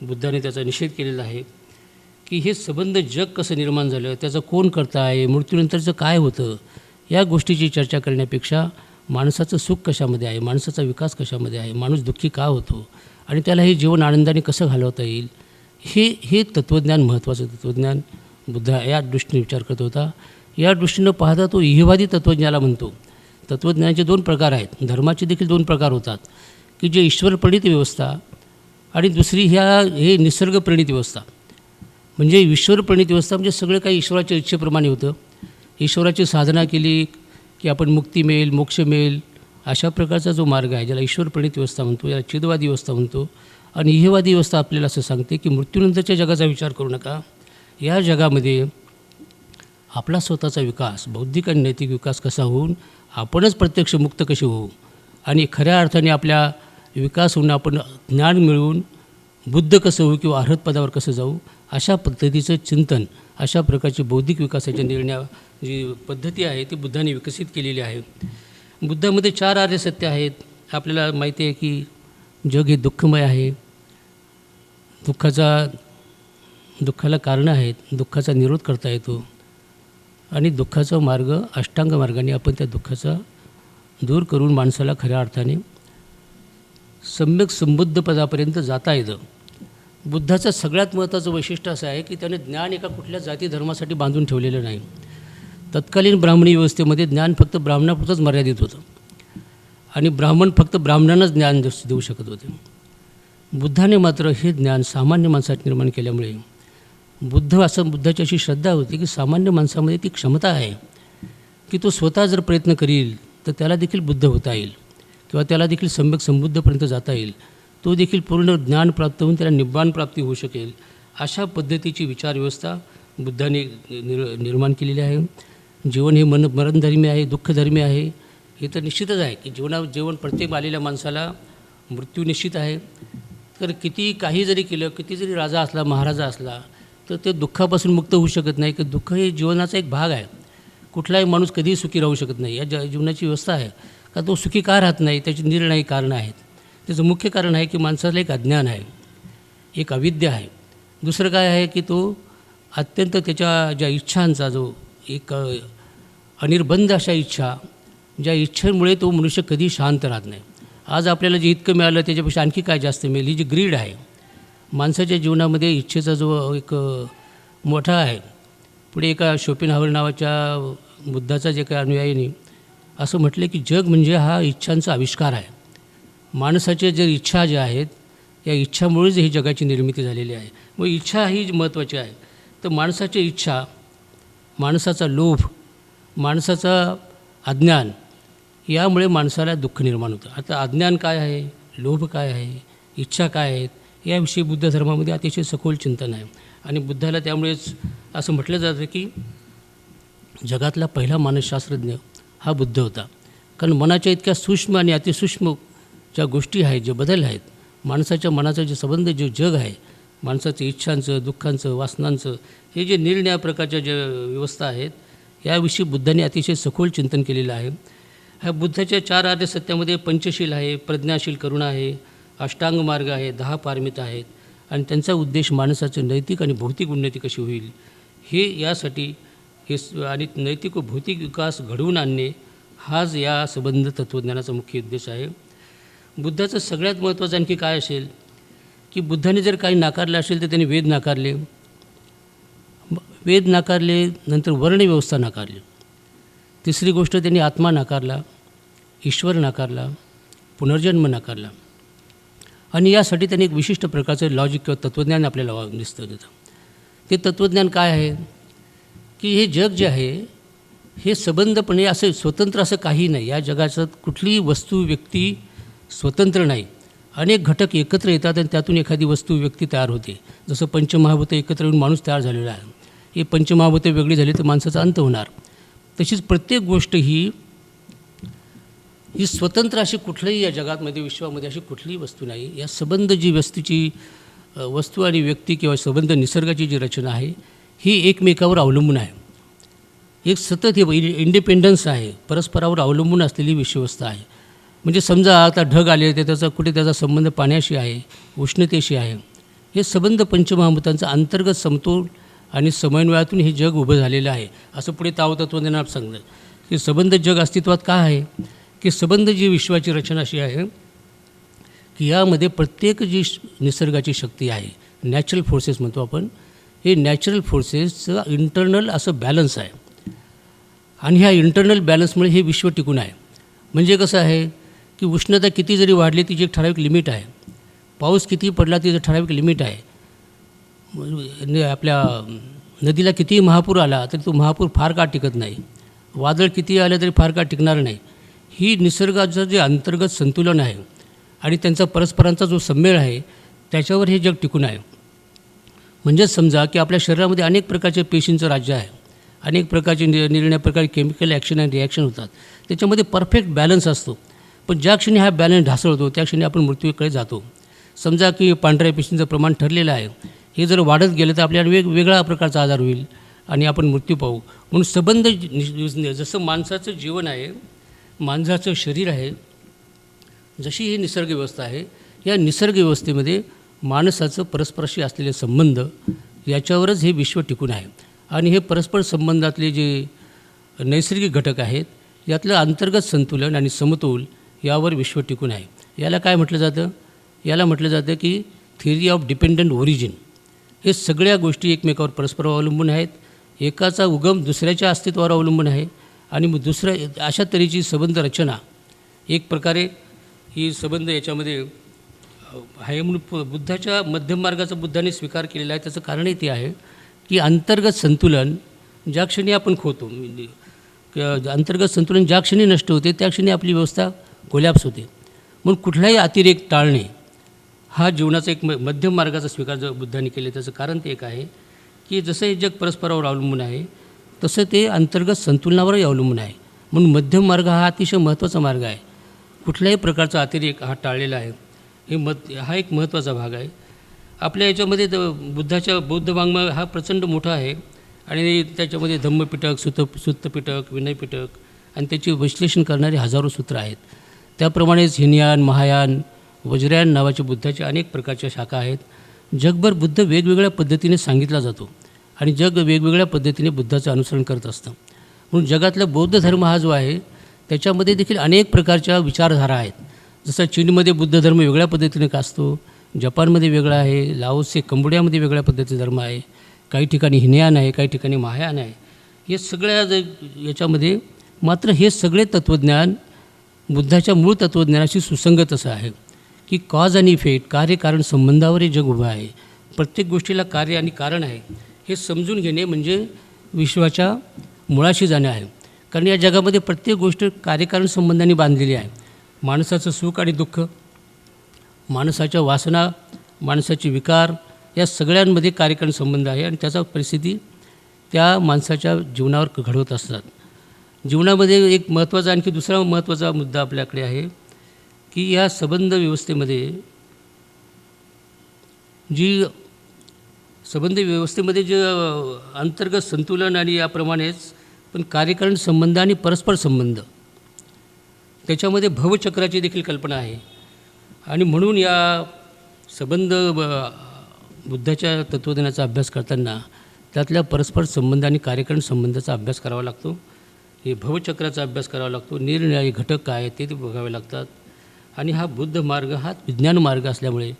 बुद्धाने त्याचा निषेध केलेला आहे की हे संबंध जग कसं निर्माण झालं, त्याचं कोण करता आहे, मृत्यूनंतरचं काय होतं, या गोष्टीची चर्चा करण्यापेक्षा माणसाचं सुख कशामध्ये आहे, माणसाचा विकास कशामध्ये आहे, माणूस दुःखी का होतो आणि त्याला हे जीवन आनंदाने कसं घालवता येईल, हे तत्त्वज्ञान, महत्त्वाचं तत्त्वज्ञान बुद्ध या दृष्टीने विचार करत होता. या दृष्टीनं पाहता तो इहवादी तत्त्वज्ञाला म्हणतो. तत्त्वज्ञानाचे दोन प्रकार आहेत, धर्माचे देखील दोन प्रकार होतात की जे ईश्वरप्रणित व्यवस्था आणि दुसरी हे निसर्गप्रणित व्यवस्था. म्हणजे ईश्वरप्रणित व्यवस्था म्हणजे सगळं काही ईश्वराच्या इच्छेप्रमाणे होतं. ईश्वराची साधना केली की आपण मुक्ती मिळेल, मोक्ष मिळेल, अशा प्रकारचा जो मार्ग आहे ज्याला ईश्वरप्रणित व्यवस्था म्हणतो, याला चिदवादी व्यवस्था म्हणतो. आणि इहवादी व्यवस्था आपल्याला असं सांगते की मृत्यूनंतरच्या जगाचा विचार करू नका, या जगामध्ये आपला स्वतःचा विकास, बौद्धिक आणि नैतिक विकास कसा होऊन आपणच प्रत्यक्ष मुक्त कसे होऊ आणि खऱ्या अर्थाने आपल्या विकास होऊन आपण ज्ञान मिळवून बुद्ध कसं होऊ किंवा अर्हत पदावर कसं जाऊ, अशा पद्धतीचं चिंतन, अशा प्रकारची बौद्धिक विकासाच्या निर्णय जी पद्धती आहे ती बुद्धाने विकसित केलेली आहे. बुद्धामध्ये 4 आर्य सत्य आहेत. आपल्याला माहिती आहे की जग हे दुःखमय आहे, दुःखाला कारणं आहेत, दुःखाचा निरोध करता येतो आणि दुःखाचा मार्ग अष्टांग मार्गाने आपण त्या दुःखाचा दूर करून माणसाला खऱ्या अर्थाने सम्यक संबुद्ध पदापर्यंत जाता येतं. बुद्धाचं सगळ्यात महत्त्वाचं वैशिष्ट्य असं आहे की त्याने ज्ञान एका कुठल्या जाती धर्मासाठी बांधून ठेवलेलं नाही. तत्कालीन ब्राह्मणी व्यवस्थेमध्ये ज्ञान फक्त ब्राह्मणापुरतंच मर्यादित होतं आणि ब्राह्मण फक्त ब्राह्मणांनाच ज्ञान देऊ शकत होते. बुद्धाने मात्र हे ज्ञान सामान्य माणसात निर्माण केल्यामुळे बुद्धाची अशी श्रद्धा होती की सामान्य माणसामध्ये ती क्षमता आहे की तो स्वतः जर प्रयत्न करील तर त्याला देखील बुद्ध होता येईल किंवा त्याला देखील सम्यक संबुद्धपर्यंत जाता येईल, तो देखील पूर्ण ज्ञान प्राप्त होऊन त्याला निब्बाण प्राप्ती होऊ शकेल. अशा पद्धतीची विचारव्यवस्था बुद्धाने निर्माण केलेली आहे. जीवन हे मरणधर्मी आहे, दुःखधर्मी आहे, हे तर निश्चितच आहे की जीवन प्रत्येक आलेल्या माणसाला मृत्यू निश्चित आहे. तर काही जरी केलं, किती जरी राजा असला, महाराजा असला, तर ते दुःखापासून मुक्त होऊ शकत नाही की दुःख हे जीवनाचा एक भाग आहे. कुठलाही माणूस कधीही सुखी राहू शकत नाही. या जीवनाची व्यवस्था आहे का तो सुखी का राहत नाही, त्याची निर्णयी कारणं आहेत. त्याचं मुख्य कारण आहे की माणसाला एक अज्ञान आहे, एक अविद्या आहे. दुसरं काय आहे की तो अत्यंत त्याच्या ज्या इच्छांचा जो एक अनिर्बंध अशा इच्छा, ज्या इच्छेमुळे तो मनुष्य कधी शांत राहत नाही. आज आपल्याला जे इतकं मिळालं त्याच्यापेक्षा आणखी काय जास्त मिळेल, ही जी ग्रीड आहे माणसाच्या जीवनामध्ये, इच्छेचा जो एक मोठा आहे. पुढे एका शोपेनहावर नावाच्या बुद्धाचा जे काही अनुयायीने असं म्हटलं की जग म्हणजे हा इच्छांचा आविष्कार आहे. माणसाच्या ज्या इच्छा ज्या आहेत या इच्छामुळेच ही जगाची निर्मिती झालेली आहे. मग इच्छा ही महत्त्वाची आहे. तर माणसाची इच्छा, माणसाचा लोभ, माणसाचा अज्ञान, यामुळे माणसाला दुःख निर्माण होतं. आता अज्ञान काय आहे, लोभ काय आहे, इच्छा काय आहेत, याविषयी बुद्ध धर्मामध्ये अतिशय सखोल चिंतन आहे. आणि बुद्धाला त्यामुळेच असं म्हटलं जातं की जगातला पहिला मानसशास्त्रज्ञ हा बुद्ध होता. कारण मनाच्या इतक्या सूक्ष्म आणि अतिसूक्ष्म ज्या गोष्टी आहेत, जे बदल आहेत, माणसाच्या मनाचा जे संबंध, जे जग आहे, माणसाचं इच्छांचं, दुःखांचं, वासनांचं, हे जे निरनिराळ्या प्रकारच्या ज्या व्यवस्था आहेत, याविषयी बुद्धांनी अतिशय सखोल चिंतन केलेलं आहे. ह्या बुद्धाच्या 4 आर्य सत्यामध्ये पंचशील आहे, प्रज्ञाशील करुणा आहे, अष्टांग मार्ग आहे, 10 पारमिता आहेत आणि त्यांचा उद्देश माणसाचं नैतिक आणि भौतिक उन्नती कशी होईल हे यासाठी हे आणि नैतिक व भौतिक विकास घडवून आणणे हाच या संबंध तत्त्वज्ञानाचा मुख्य उद्देश आहे. बुद्धाचं सगळ्यात महत्त्वाचं आणखी काय असेल की बुद्धाने जर काही नाकारलं असेल तर त्यांनी वेद नाकारले, नंतर वर्णव्यवस्था नाकारली. तिसरी गोष्ट त्यांनी आत्मा नाकारला, ईश्वर नाकारला, पुनर्जन्म नाकारला आणि यासाठी त्यांनी एक विशिष्ट प्रकारचं लॉजिक किंवा तत्त्वज्ञान आपल्याला दिसतं देतं. ते तत्त्वज्ञान काय आहे की हे जग जे आहे हे संबंधपणे असं स्वतंत्र असं काही नाही. या जगाचं कुठलीही वस्तू व्यक्ती स्वतंत्र नाही. अनेक घटक एकत्र येतात आणि त्यातून एखादी वस्तू व्यक्ती तयार होते. जसं पंचमहाभूतं एकत्र येऊन माणूस तयार झालेला आहे. हे पंचमहाभूतं वेगळी झाली तर माणसाचा अंत होणार. तशीच प्रत्येक गोष्ट ही स्वतंत्र अशी कुठल्याही या जगातमध्ये विश्वामध्ये अशी कुठलीही वस्तू नाही. या संबंध जी वस्तू आणि व्यक्ती किंवा संबंध निसर्गाची जी रचना आहे ही एकमेकावर अवलंबून आहे. एक सतत हे इंडिपेंडन्स आहे, परस्परावर अवलंबून असलेली विश्ववस्था आहे. म्हणजे समजा आता ढग आले तर त्याचा संबंध पाण्याशी आहे, उष्णतेशी आहे. हे संबंध पंचमहाभूतांचा अंतर्गत समतोल आणि समन्वयातून हे जग उभं झालेलं आहे. असं पुढे ताओ तत्त्वज्ञानात सांगलं की संबंध जग अस्तित्वात का आहे की संबंध जी विश्वाची रचना अशी आहे की यामध्ये प्रत्येक जी निसर्गाची शक्ती आहे, नॅचरल फोर्सेस म्हणतो आपण, हे नॅचरल फोर्सेसचं इंटरनल असं बॅलन्स आहे आणि ह्या इंटरनल बॅलन्समुळे हे विश्व टिकून आहे. म्हणजे कसं आहे की उष्णता किती जरी वाढली तिची एक ठराविक लिमिट आहे, पाऊस किती पडला तिचं ठराविक लिमिट आहे, आपल्या नदीला कितीही महापूर आला तरी तो महापूर फार काळ टिकत नाही, वादळ किती आलं तरी फार काळ टिकणार नाही. ही निसर्गाचं जे अंतर्गत संतुलन आहे आणि त्यांचा परस्परांचा जो संमेळ आहे त्याच्यावर हे जग टिकून आहे. म्हणजेच समजा की आपल्या शरीरामध्ये अनेक प्रकारच्या पेशींचं राज्य आहे, अनेक प्रकारचे निरनिराळ्या प्रकारे केमिकल ॲक्शन आणि रिॲक्शन होतात, त्याच्यामध्ये परफेक्ट बॅलन्स असतो. पण ज्या क्षणी हा बॅलन्स ढासळतो त्या क्षणी आपण मृत्यूकडे जातो. समजा की पांढऱ्या पेशींचं प्रमाण ठरलेलं आहे, हे जर वाढत गेलं तर आपल्याला वेगवेगळ्या प्रकारचा आजार होईल आणि आपण मृत्यू पाहू. म्हणून संबंध जसं माणसाचं जीवन आहे, माणसाचं शरीर आहे, जशी ही निसर्ग व्यवस्था आहे, या निसर्ग व्यवस्थेमध्ये माणसाचं परस्पराशी असलेले संबंध याच्यावरच हे विश्व टिकून आहे. आणि हे परस्पर संबंधातले जे नैसर्गिक घटक आहेत यातलं अंतर्गत संतुलन आणि समतोल यावर विश्व टिकून आहे. याला काय म्हटलं जातं? याला म्हटलं जातं की थिअरी ऑफ डिपेंडंट ओरिजिन. हे सगळ्या गोष्टी एकमेकावर परस्पर अवलंबून आहेत. एकाचा उगम दुसऱ्याच्या अस्तित्वावर अवलंबून आहे आणि मग दुसऱ्या अशा तऱ्हेची संबंध रचना एक प्रकारे ही संबंध याच्यामध्ये आहे. म्हणून बुद्धाच्या मध्यम मार्गाचा बुद्धाने स्वीकार केलेला आहे. त्याचं कारणही ते आहे की अंतर्गत संतुलन ज्या क्षणी आपण खोतो, अंतर्गत संतुलन ज्या क्षणी नष्ट होते त्या क्षणी आपली व्यवस्था कोलॅप्स होते. म्हणून कुठलाही अतिरेक टाळणे हा जीवनाचा एक मध्यम मार्गाचा स्वीकार जो बुद्धाने केले. त्याचं कारण ते एक आहे की जसं हे जग परस्परावर अवलंबून आहे तसं ते अंतर्गत संतुलनावरही अवलंबून आहे. म्हणून मध्यम मार्ग हा अतिशय महत्त्वाचा मार्ग आहे. कुठल्याही प्रकारचा अतिरेक हा टाळलेला आहे. हा एक महत्त्वाचा भाग आहे. आपल्या याच्यामध्ये बुद्धाच्या बौद्ध वाङ्मय हा प्रचंड मोठा आहे आणि त्याच्यामध्ये धम्मपिटक, सुत्तपिटक, विनयपिटक आणि त्याचे विश्लेषण करणारे हजारो सूत्र आहेत. त्याप्रमाणेच हिनयान, महायान, वज्रयान नावाच्या बुद्धाच्या अनेक प्रकारच्या शाखा आहेत. जगभर बुद्ध वेगवेगळ्या पद्धतीने सांगितला जातो आणि जग वेगवेगळ्या पद्धतीने बुद्धाचं अनुसरण करत असतं. म्हणून जगातला बौद्ध धर्म हा जो आहे त्याच्यामध्ये देखील अनेक प्रकारच्या विचारधारा आहेत. जसं चीनमध्ये बुद्ध धर्म वेगळ्या पद्धतीने असतो, जपानमध्ये वेगळा आहे, लाओस कंबोडियामध्ये वेगळ्या पद्धतीचा धर्म आहे, काही ठिकाणी हिनयान आहे, काही ठिकाणी महायान आहे. हे सगळ्या याच्यामध्ये मात्र हे सगळे तत्त्वज्ञान बुद्धाच्या मूळ तत्त्वज्ञानाशी सुसंगत असं आहे की कॉज आणि इफेक्ट, कार्यकारण संबंधावर हे जग उभं आहे. प्रत्येक गोष्टीला कार्य आणि कारण आहे हे समजून घेणे म्हणजे विश्वाच्या मुळाशी जाणे आहे. कारण या जगामध्ये प्रत्येक गोष्ट कार्यकारण संबंधाने बांधलेली आहे. माणसाचं सुख आणि दुःख, माणसाच्या वासना, माणसाचे विकार या सगळ्यांमध्ये कार्यकारण संबंध आहे आणि त्याचा परिस्थिती त्या माणसाच्या जीवनावर घडवत असतात. जीवनामध्ये एक महत्त्वाचा आणखी दुसरा महत्त्वाचा मुद्दा आपल्याकडे आहे की या संबंध व्यवस्थेमध्ये जी संबंध व्यवस्थेमध्ये जे अंतर्गत संतुलन आणि याप्रमाणेच पण कार्यकारण संबंध आणि परस्पर संबंध त्याच्यामध्ये भवचक्राची देखील कल्पना आहे. आणि म्हणून या संबंध बुद्धाच्या तत्त्वज्ञानाचा अभ्यास करताना त्यातल्या परस्पर संबंध आणि कार्यकारण संबंधाचा अभ्यास करावा लागतो. हे भवचक्राचा अभ्यास करावा लागतो. निरनिराळे घटक काय आहेत ते बघावे लागतात. आणि हा बुद्ध मार्ग हा विज्ञान मार्ग असल्यामुळे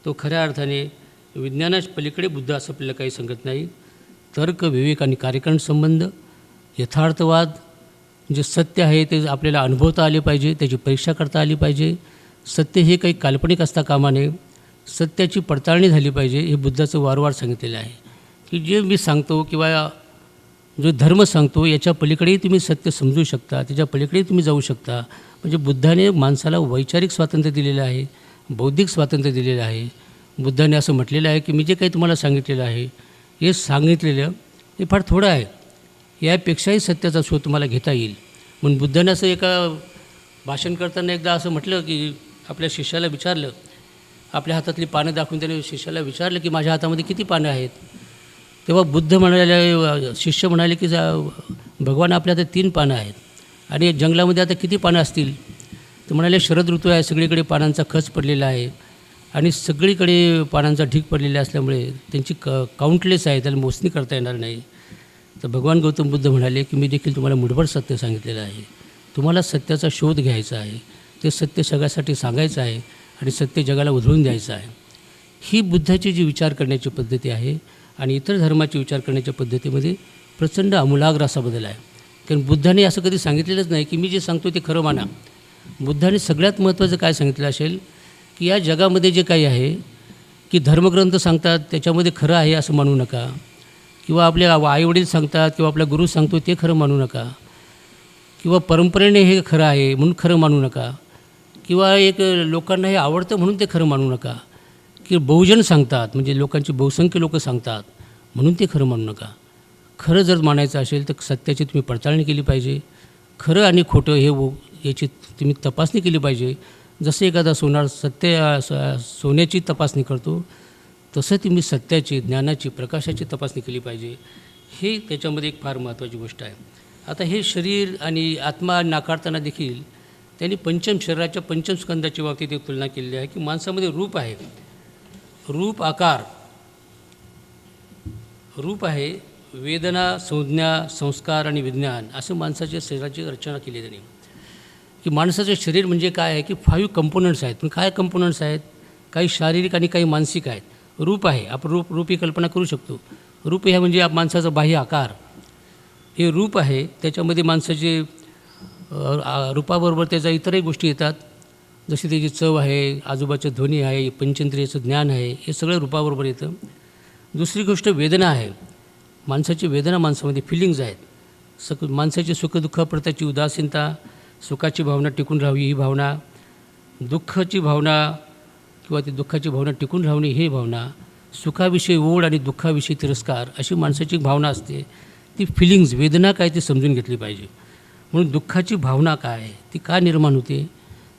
तो खऱ्या अर्थाने विज्ञानाच्या पलीकडे बुद्ध असं आपल्याला काही सांगत नाही. तर्क, विवेक आणि कार्यकारण संबंध, यथार्थवाद, जे सत्य आहे ते आपल्याला अनुभवता आले पाहिजे, त्याची परीक्षा करता आली पाहिजे. सत्य हे काही काल्पनिक असता कामा नये, सत्याची पडताळणी झाली पाहिजे. हे बुद्धाचं वारंवार सांगितलेलं आहे की जे मी सांगतो किंवा जो धर्म सांगतो याच्या पलीकडेही तुम्ही सत्य समजू शकता, त्याच्या पलीकडेही तुम्ही जाऊ शकता. म्हणजे बुद्धाने माणसाला वैचारिक स्वातंत्र्य दिलेलं आहे, बौद्धिक स्वातंत्र्य दिलेलं आहे. बुद्धाने असं म्हटलेलं आहे की मी जे काही तुम्हाला सांगितलेलं आहे हे सांगितलेलं हे फार थोडं आहे, यापेक्षाही सत्याचा शोध तुम्हाला घेता येईल. म्हणून बुद्धाने असं एका भाषण करताना एकदा असं म्हटलं की आपल्या शिष्याला विचारलं, आपल्या हातातली पानं दाखवून त्याने शिष्याला विचारलं की माझ्या हातामध्ये किती पानं आहेत. तेव्हा बुद्ध म्हणाले, शिष्य म्हणाले की भगवान आपल्या हातात 3 पानं आहेत आणि जंगलामध्ये आता किती पानं असतील. ते म्हणाले शरद ऋतू आहे, सगळीकडे पानांचा खच पडलेला आहे आणि सगळीकडे पानांचा ढीग पडलेला असल्यामुळे त्यांची काउंटलेस आहे, त्याला मोजणी करता येणार नाही. तर भगवान गौतम बुद्ध म्हणाले की मी देखील तुम्हाला मुठभर सत्य सांगितलेलं आहे, तुम्हाला सत्याचा शोध घ्यायचा आहे, ते सत्य सगळ्यासाठी सांगायचं आहे आणि सत्य जगाला उधळून द्यायचं आहे. ही बुद्धाची जी विचार करण्याची पद्धती आहे आणि इतर धर्माची विचार करण्याच्या पद्धतीमध्ये प्रचंड आमूलाग्र असा बदल आहे. कारण बुद्धाने असं कधी सांगितलेलंच नाही की मी जे सांगतो ते खरं माना. बुद्धाने सगळ्यात महत्त्वाचं काय सांगितलं असेल की या जगामध्ये जे काही आहे की धर्मग्रंथ सांगतात त्याच्यामध्ये खरं आहे असं मानू नका, किंवा आपले आईवडील सांगतात किंवा आपला गुरु सांगतो ते खरं मानू नका, किंवा परंपरेने हे खरं आहे म्हणून खरं मानू नका, किंवा एक लोकांना हे आवडतं म्हणून ते खरं मानू नका, की बहुजन सांगतात म्हणजे लोकांची बहुसंख्य लोक सांगतात म्हणून ते खरं मानू नका. खरं जर मानायचं असेल तर सत्याची तुम्ही पडताळणी केली पाहिजे. खरं आणि खोटं याची तुम्ही तपासणी केली पाहिजे. जसं एखादा सोनार सोन्याची तपासणी करतो तसं तुम्ही सत्याची, ज्ञानाची, प्रकाशाची तपासणी केली पाहिजे. हे त्याच्यामध्ये एक फार महत्त्वाची गोष्ट आहे. आता हे शरीर आणि आत्मा नाकारताना देखील त्यांनी शरीराच्या पंचम स्कंदाच्या बाबतीत एक तुलना केलेली आहे की माणसामध्ये रूप आहे, रूप आकार, रूप आहे, वेदना, संज्ञा, संस्कार आणि विज्ञान असं माणसाच्या शरीराची रचना केली त्यांनी. की माणसाचं शरीर म्हणजे काय आहे की 5 कंपोनंट्स आहेत. पण काय कंपोनंट्स आहेत? काही शारीरिक आणि काही मानसिक आहेत. रूप आहे, आपण रूप ही कल्पना करू शकतो. रूप ह्या म्हणजे माणसाचा बाह्य आकार, हे रूप आहे. त्याच्यामध्ये माणसाचे रूपाबरोबर त्याच्या इतरही गोष्टी येतात, जशी त्याची चव आहे, आजूबाजूचं ध्वनी आहे, पंचेंद्रियाचं ज्ञान आहे, हे सगळं रूपाबरोबर येतं. दुसरी गोष्ट वेदना आहे. माणसाची वेदना, माणसामध्ये फिलिंग्ज आहेत. माणसाची सुखदुःखाप्रताची उदासीनता, सुखाची भावना टिकून राहावी ही भावना, दुःखाची भावना किंवा ती दुःखाची भावना टिकून राहणे ही भावना, सुखाविषयी ओढ आणि दुःखाविषयी तिरस्कार अशी माणसाची भावना असते. ती फिलिंग्ज, वेदना काय ती समजून घेतली पाहिजे. म्हणून दुःखाची भावना काय आहे, ती का निर्माण होते,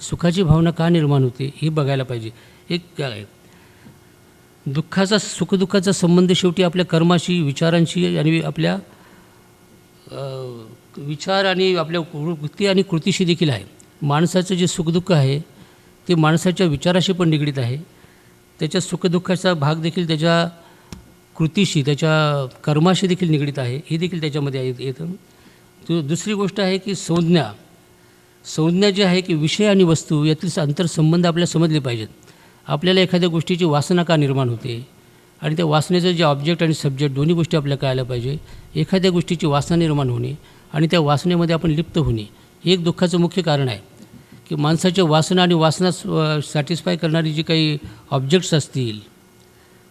सुखाची भावना का निर्माण होते हे बघायला पाहिजे. एक काय दुःखाचा, सुखदुःखाचा संबंध शेवटी आपल्या कर्माशी, विचारांशी आणि आपल्या विचार आणि आपल्या वृत्ती आणि कृतीशी देखील आहे. माणसाचं जे सुखदुःख आहे ते माणसाच्या विचाराशी पण निगडीत आहे. त्याच्या सुखदुःखाचा भाग देखील त्याच्या कृतीशी, त्याच्या कर्माशी देखील निगडीत आहे, हे देखील त्याच्यामध्ये येतं. दुसरी गोष्ट आहे की संज्ञा जी आहे की विषय आणि वस्तू यातील आंतरसंबंध आपल्याला समजले पाहिजेत. आपल्याला एखाद्या गोष्टीची वासना का निर्माण होते आणि त्या वासनेचं जे ऑब्जेक्ट आणि सब्जेक्ट दोन्ही गोष्टी आपल्याला कळायला पाहिजे. एखाद्या गोष्टीची वासना निर्माण होणे आणि त्या वासनेमध्ये आपण लिप्त होणे हे एक दुःखाचं मुख्य कारण आहे. की माणसाच्या वासना आणि वासना सॅटिस्फाय करणारी जी काही ऑब्जेक्ट्स असतील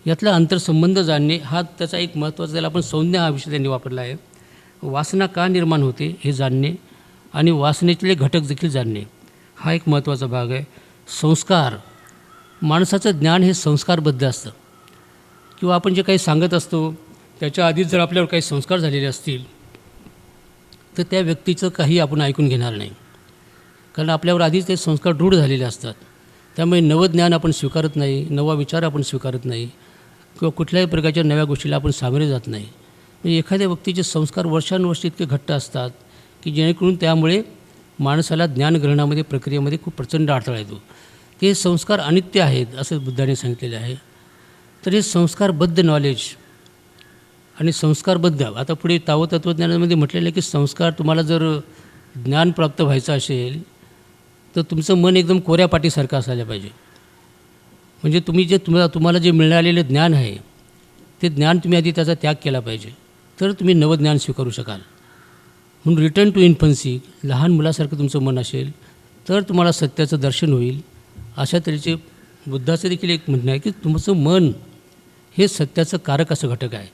यातला आंतरसंबंध जाणणे हा त्याचा एक महत्त्वाचा, त्याला आपण संज्ञा हा विषय त्यांनी वापरला आहे. वासना का निर्माण होते हे जाणणे आणि वासनेतले घटक देखील जाणणे हा एक महत्त्वाचा भाग आहे. संस्कार, माणसाचं ज्ञान हे संस्कारबद्ध असतं. किंवा आपण जे काही सांगत असतो त्याच्या आधीच जर आपल्यावर काही संस्कार झालेले असतील तर त्या व्यक्तीचं काही आपण ऐकून घेणार नाही, कारण आपल्यावर आधीच ते संस्कार रूढ झालेले असतात. त्यामुळे नवं ज्ञान आपण स्वीकारत नाही, नवा विचार आपण स्वीकारत नाही. किंवा कुठल्याही प्रकारच्या नव्या गोष्टीला आपण सामोरे जात नाही. म्हणजे एखाद्या व्यक्तीचे संस्कार वर्षानुवर्ष इतके घट्ट असतात की जेणेकरून त्यामुळे माणसाला ज्ञानग्रहणामध्ये प्रक्रियेमध्ये खूप प्रचंड अडथळा येतो. ते संस्कार अनित्य आहेत असं बुद्धाने सांगितलेले आहे. तर हे संस्कारबद्ध नॉलेज आणि संस्कारबद्ध आता पुढे ताओ तत्त्वज्ञानामध्ये म्हटलेलं आहे की संस्कार तुम्हाला जर ज्ञान प्राप्त व्हायचं असेल तर तुमचं मन एकदम कोऱ्या पाटीसारखं असायला पाहिजे. म्हणजे तुम्ही जे तुम्हाला जे मिळालेलं ज्ञान आहे ते ज्ञान तुम्ही आधी त्याचा त्याग केला पाहिजे, तर तुम्ही नवज्ञान स्वीकारू शकाल. म्हणून रिटर्न टू इन्फन्सी, लहान मुलासारखं तुमचं मन असेल तर तुम्हाला सत्याचं दर्शन होईल. अशा तऱ्हेचे बुद्धाचं देखील एक म्हणणं आहे की तुमचं मन हे सत्याचं कारक असं घटक आहे.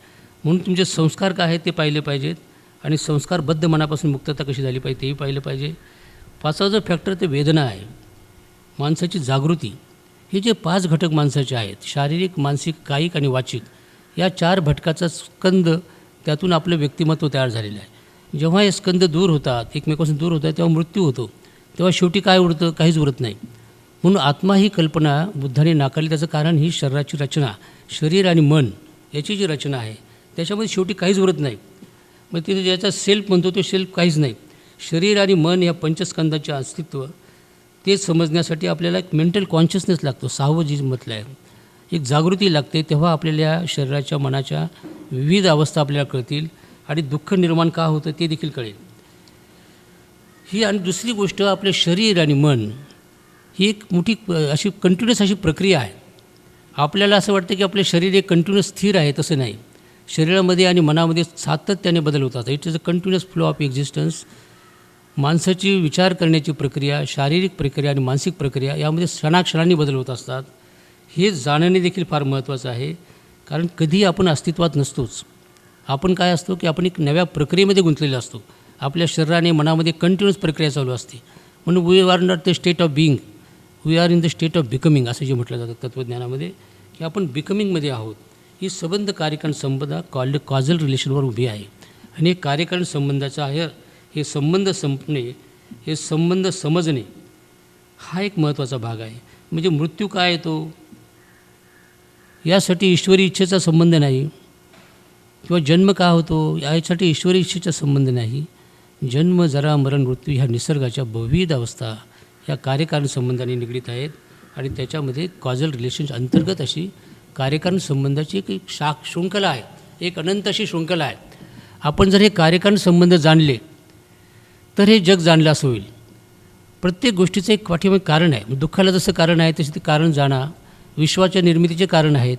म्हणून तुमचे संस्कार काय आहेत ते पाहिले पाहिजेत आणि संस्कारबद्ध मनापासून मुक्तता कशी झाली पाहिजे तेही पाहिलं पाहिजे. पाचवा जो फॅक्टर ते वेदना आहे, माणसाची जागृती. हे जे 5 घटक माणसाचे आहेत, शारीरिक, मानसिक, कायिक आणि वाचिक, या 4 घटकाचा स्कंद, त्यातून आपलं व्यक्तिमत्व तयार झालेलं आहे. जेव्हा हे स्कंद दूर होतात, एकमेकापासून दूर होतात, तेव्हा मृत्यू होतो. तेव्हा शेवटी काय उरतं? काहीच उरत नाही. म्हणून आत्मा ही कल्पना बुद्धाने नाकारली. त्याचं कारण ही शरीराची रचना, शरीर आणि मन याची जी रचना आहे त्याच्यामध्ये शेवटी काहीच उरत नाही. मग तिथे ज्याचा सेल्फ म्हणतो तो सेल्फ काहीच नाही. शरीर आणि मन या पंचस्कंदाचे अस्तित्व ते समजण्यासाठी आपल्याला एक मेंटल कॉन्शियसनेस लागतो. 6वं जी म्हटलं आहे, एक जागृती लागते. तेव्हा आपल्याला या शरीराच्या, मनाच्या विविध अवस्था आपल्याला कळतील आणि दुःख निर्माण का होतं ते देखील कळेल. ही आणि दुसरी गोष्ट, आपले शरीर आणि मन ही एक मोठी अशी कंटिन्युअस अशी प्रक्रिया आहे. आपल्याला असं वाटतं की आपले शरीर एक कंटिन्युअस स्थिर आहे, तसं नाही. शरीरामध्ये आणि मनामध्ये सातत्याने बदल होतात. It is a continuous flow of existence. माणसाची विचार करण्याची प्रक्रिया, शारीरिक प्रक्रिया आणि मानसिक प्रक्रिया यामध्ये क्षणाक्षणांनी बदल होत असतात. हे जाणणे देखील फार महत्त्वाचं आहे. कारण कधी आपण अस्तित्वात नसतोच. आपण काय असतो की आपण एक नव्या प्रक्रियेमध्ये गुंतलेलो असतो. आपल्या शरीराने, मनामध्ये कंटिन्युअस प्रक्रिया चालू असते. म्हणून we are not the state of being, we are in the state of becoming असं जे म्हटलं जातं तत्त्वज्ञानामध्ये, की आपण बिकमिंगमध्ये आहोत. ही संबंध कार्यकारण संबंध कॉझल रिलेशनवर उभी आहे. आणि हे कार्यकारण संबंधाचं आहे, हे संबंध संपणे, हे संबंध समजणे हा एक महत्त्वाचा भाग आहे. म्हणजे मृत्यू काय येतो यासाठी ईश्वरी इच्छेचा संबंध नाही, किंवा जन्म का होतो यासाठी ईश्वरी इच्छेचा संबंध नाही. जन्म, जरा, मरण, मृत्यू ह्या निसर्गाच्या बहुविध अवस्था ह्या कार्यकारण संबंधाने निगडीत आहेत. आणि त्याच्यामध्ये कॉझल रिलेशन्स अंतर्गत अशी कार्यकारण संबंधाची एक शृंखला आहे, एक अनंत अशी शृंखला आहे. आपण जर हे कार्यकारण संबंध जाणले तर हे जग जाणलं असं होईल. प्रत्येक गोष्टीचं एक पाठीमागे कारण आहे. दुःखाला जसं कारण आहे तसे ते कारण जाणा. विश्वाच्या निर्मितीचे कारण आहेत.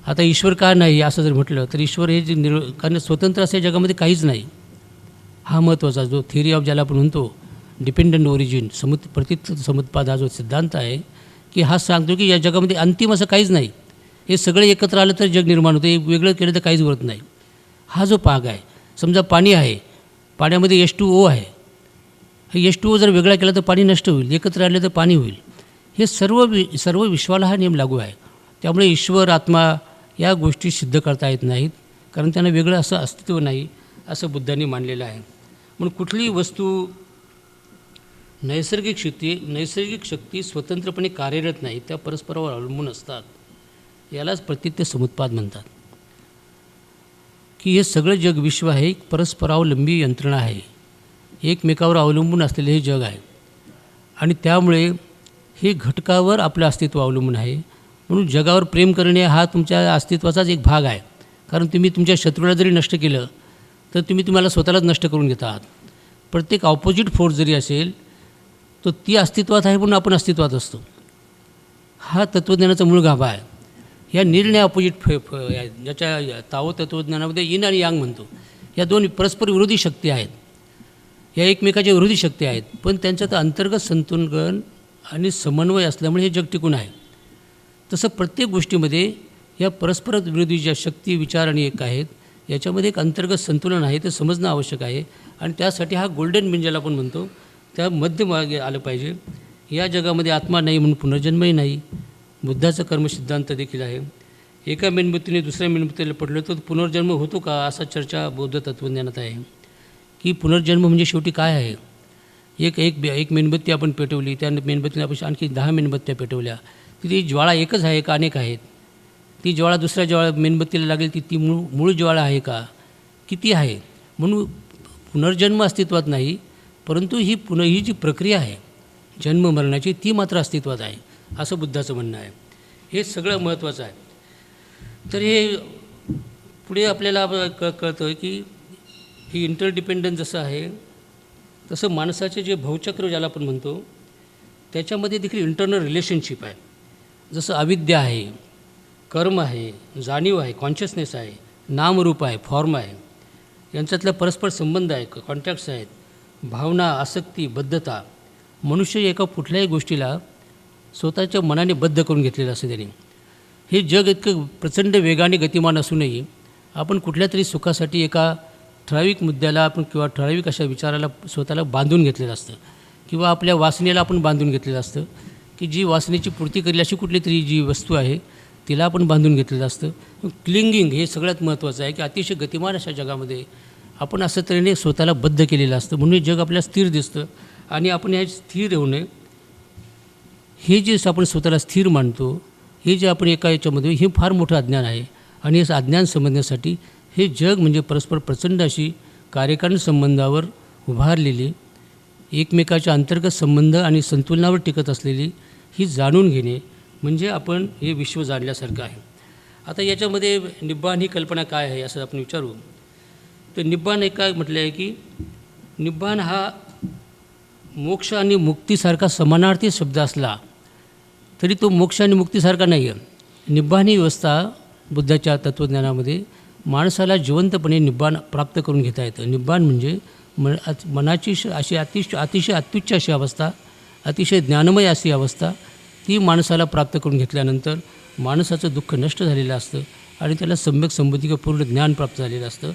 आता ईश्वर का नाही असं जर म्हटलं तर ईश्वर हे जे कारण स्वतंत्र असे जगामध्ये काहीच नाही. हा महत्त्वाचा जो थिअरी ऑफ ज्याला आपण म्हणतो डिपेंडंट ओरिजिन, प्रतीत समुत्पाद हा जो सिद्धांत आहे की हा सांगतो की या जगामध्ये अंतिम असं काहीच नाही. हे सगळे एकत्र आलं तर जग निर्माण होतं, एक वेगळं केलं तर काहीच उरत नाही. हा जो भाग आहे, समजा पाणी आहे, पाण्यामध्ये H2O आहे. हे H2O जर वेगळा केला तर पाणी नष्ट होईल, एकत्र आले तर पाणी होईल. हे सर्व विश्वाला हा नियम लागू आहे. त्यामुळे ईश्वर, आत्मा या गोष्टी सिद्ध करता येत नाहीत, कारण त्यांना वेगळं असं अस्तित्व नाही असं बुद्धांनी मानलेलं आहे. म्हणून कुठलीही वस्तू, नैसर्गिक शक्ती स्वतंत्रपणे कार्यरत नाही, त्या परस्परावर अवलंबून असतात. यालाच प्रतीत समुत्पाद म्हणतात. की हे सगळं जग, विश्व आहे, एक परस्परावलंबी यंत्रणा आहे. एकमेकावर अवलंबून असलेले हे जग आहे. आणि त्यामुळे हे घटकावर आपलं अस्तित्व अवलंबून आहे. म्हणून जगावर प्रेम करणे हा तुमच्या अस्तित्वाचाच एक भाग आहे. कारण तुम्ही तुमच्या शत्रूला जरी नष्ट केलं तर तुम्हाला स्वतःलाच नष्ट करून घेत आहात. प्रत्येक ऑपोजिट फोर्स जरी असेल तर ती अस्तित्वात आहे म्हणून आपण अस्तित्वात असतो. हा तत्त्वज्ञानाचा मूळ गाभा आहे. या निर्णय ऑपोजिट ज्याच्या ताओ तत्त्वज्ञानामध्ये यिन आणि यांग म्हणतो, या दोन परस्पर विरोधी शक्ती आहेत. या एकमेकाच्या विरोधी शक्ती आहेत, पण त्यांच्यात अंतर्गत संतुलन आणि समन्वय असल्यामुळे हे जग टिकून आहे. तसं प्रत्येक गोष्टीमध्ये या परस्पर विरोधी ज्या शक्ती, विचार आणि एक आहेत, याच्यामध्ये एक अंतर्गत संतुलन आहे, ते समजणं आवश्यक आहे. आणि त्यासाठी हा गोल्डन मीन ज्याला आपण म्हणतो त्या मध्यमार्गे आलं पाहिजे. या जगामध्ये आत्मा नाही म्हणून पुनर्जन्मही नाही. बुद्धाचा कर्मसिद्धांत देखील आहे. एका मेणबत्तीने दुसऱ्या मेणबत्तीला पडलं तर पुनर्जन्म होतो का, असा चर्चा बौद्ध तत्त्वज्ञानात आहे. की पुनर्जन्म म्हणजे शेवटी काय आहे. एक मेणबत्ती आपण पेटवली, त्या मेणबत्तीने आपण आणखी 10 मेणबत्त्या पेटवल्या, ती ज्वाळा एकच आहे का अनेक आहेत. ती ज्वाळा दुसऱ्या ज्वाळा मेणबत्तीला लागेल ती मूळ ज्वाळा आहे का, किती आहे. म्हणून पुनर्जन्म अस्तित्वात नाही, परंतु ही जी प्रक्रिया आहे जन्म मरणाची ती मात्र अस्तित्वात आहे, असं बुद्धाचं म्हणणं आहे. हे सगळं महत्त्वाचं आहे. तर हे पुढे आपल्याला कळतं की ही इंटरडिपेंडन्स जसं आहे तसं माणसाचे जे भवचक्र ज्याला आपण म्हणतो त्याच्यामध्ये देखील इंटरनल रिलेशनशिप आहे. जसं अविद्या आहे, कर्म आहे, जाणीव आहे, कॉन्शियसनेस आहे, नामरूप आहे, फॉर्म आहे, यांच्यातला परस्पर संबंध आहे, कॉन्टॅक्ट्स आहेत, भावना, आसक्ती, बद्धता. मनुष्य एका कुठल्याही गोष्टीला स्वतःच्या मनाने बद्ध करून घेतलेलं असतं त्यांनी. हे जग इतकं प्रचंड वेगाने गतिमान असूनही आपण कुठल्या तरी सुखासाठी एका ठराविक मुद्द्याला आपण किंवा ठराविक अशा विचाराला स्वतःला बांधून घेतलेलं असतं, किंवा आपल्या वासनेला आपण बांधून घेतलेलं असतं की जी वासनेची पूर्ती करेल अशी कुठली तरी जी वस्तू आहे तिला आपण बांधून घेतलेलं असतं. क्लिंगिंग हे सगळ्यात महत्त्वाचं आहे की अतिशय गतिमान अशा जगामध्ये आपण असं तऱ्हेने स्वतःला बद्ध केलेलं असतं, म्हणून जग आपल्याला स्थिर दिसतं. आणि आपण हे स्थिर होणे, हे जे आपण स्वतःला स्थिर मानतो, हे जे आपण एका याच्यामध्ये, हे फार मोठं अज्ञान आहे. आणि हे अज्ञान समजण्यासाठी हे जग म्हणजे परस्पर प्रचंड अशी कार्यकारण संबंधावर उभारलेली, एकमेकाच्या अंतर्गत संबंध आणि संतुलनावर टिकत असलेली ही जाणून घेणे म्हणजे आपण हे विश्व जाणल्यासारखं आहे. आता याच्यामध्ये निब्बाण ही कल्पना काय आहे असं आपण विचारू. तर निब्बाण एक काय म्हटलं आहे की निब्बाण हा मोक्ष आणि मुक्तीसारखा समानार्थी शब्द असला तरी तो मोक्ष आणि मुक्तीसारखा नाही आहे. निब्बाण ही व्यवस्था बुद्धाच्या तत्त्वज्ञानामध्ये माणसाला जिवंतपणे निब्बाण प्राप्त करून घेता येतं. निब्बाण म्हणजे मनाची अशी अतिशय अत्युच्च अशी अवस्था, अतिशय ज्ञानमय अशी अवस्था, ती माणसाला प्राप्त करून घेतल्यानंतर माणसाचं दुःख नष्ट झालेलं असतं आणि त्याला सम्यक संबुद्धी पूर्ण ज्ञान प्राप्त झालेलं असतं.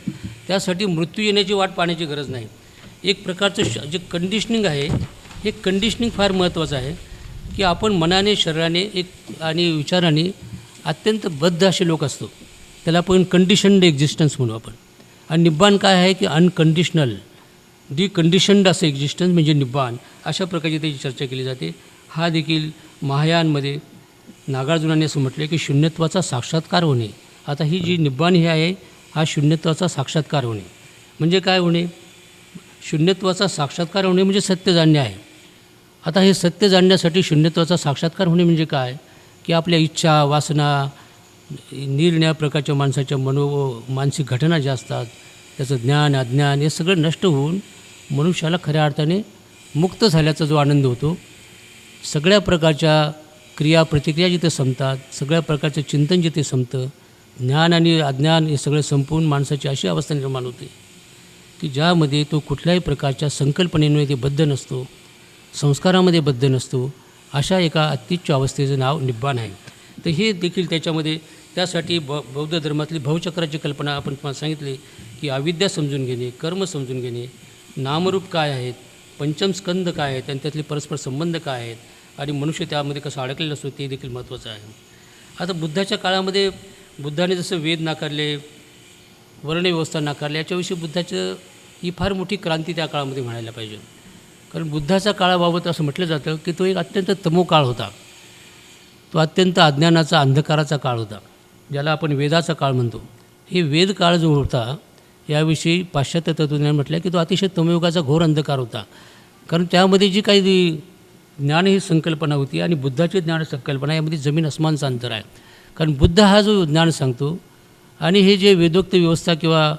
त्यासाठी मृत्यू येण्याची वाट पाहण्याची गरज नाही. एक प्रकारचं जे कंडिशनिंग आहे, हे कंडिशनिंग फार महत्त्वाचं आहे की आपण मनाने, शरीराने आणि विचाराने अत्यंत बद्ध असे लोक असतो. त्याला आपण कंडिशन्ड एक्झिस्टन्स म्हणू आपण. आणि निब्बाण काय आहे की अनकंडिशनल, डिकंडिशन्ड असं एक्झिस्टन्स म्हणजे निब्बाण. अशा प्रकारची त्याची चर्चा केली जाते. हा देखील महायानमध्ये नागार्जुनाने असं म्हटलं की शून्यत्वाचा साक्षात्कार होणे. आता ही जी निब्बाण हे आहे, हा शून्यत्वाचा साक्षात्कार होणे म्हणजे काय होणे? शून्यत्वाचा साक्षात्कार होणे म्हणजे सत्य जाणणे आहे. आता हे सत्य जाणण्यासाठी शून्यत्वाचा साक्षात्कार होणे म्हणजे काय की आपल्या इच्छा, वासना, निरनिराळ्या प्रकारच्या माणसाच्या मानसिक घटना ज्या असतात, त्याचं ज्ञान, अज्ञान हे सगळं नष्ट होऊन मनुष्याला खऱ्या अर्थाने मुक्त झाल्याचा जो आनंद होतो, सगळ्या प्रकारच्या क्रिया प्रतिक्रिया जिथे संपतात, सगळ्या प्रकारचं चिंतन जिथे संपतं, ज्ञान आणि अज्ञान हे सगळं संपवून माणसाची अशी अवस्था निर्माण होते की ज्यामध्ये तो कुठल्याही प्रकारच्या संकल्पनेमुळे ते बद्ध नसतो, संस्कारामध्ये बद्ध नसतो. अशा एका अत्युच्च अवस्थेचं नाव निब्बाण आहे. तर हे देखील त्याच्यामध्ये त्यासाठी बौद्ध धर्मातली भवचक्राची कल्पना आपण तुम्हाला सांगितली की अविद्या समजून घेणे, कर्म समजून घेणे, नामरूप काय आहेत, पंचमस्कंद काय आहेत आणि त्यातले परस्पर संबंध काय आहेत आणि मनुष्य त्यामध्ये कसं अडकलेलं असतो ते देखील महत्त्वाचं आहे. आता बुद्धाच्या काळामध्ये बुद्धाने जसं वेद नाकारले, वर्णव्यवस्था नाकारली, याच्याविषयी बुद्धाचं ही फार मोठी क्रांती त्या काळामध्ये म्हणायला पाहिजे. कारण बुद्धाच्या काळाबाबत असं म्हटलं जातं की तो एक अत्यंत तमो काळ होता. तो अत्यंत अज्ञानाचा, अंधकाराचा काळ होता, ज्याला आपण वेदाचा काळ म्हणतो. हे वेद काळ जो होता याविषयी पाश्चात्य तत्त्वज्ञान म्हटलं की तो अतिशय तमयुगाचा घोर अंधकार होता. कारण त्यामध्ये जी काही ज्ञान ही संकल्पना होती आणि बुद्धाची ज्ञान संकल्पना यामध्ये जमीन अस्मानचं अंतर आहे. कारण बुद्ध हा जो ज्ञान सांगतो आणि हे जे वेदोक्त व्यवस्था किंवा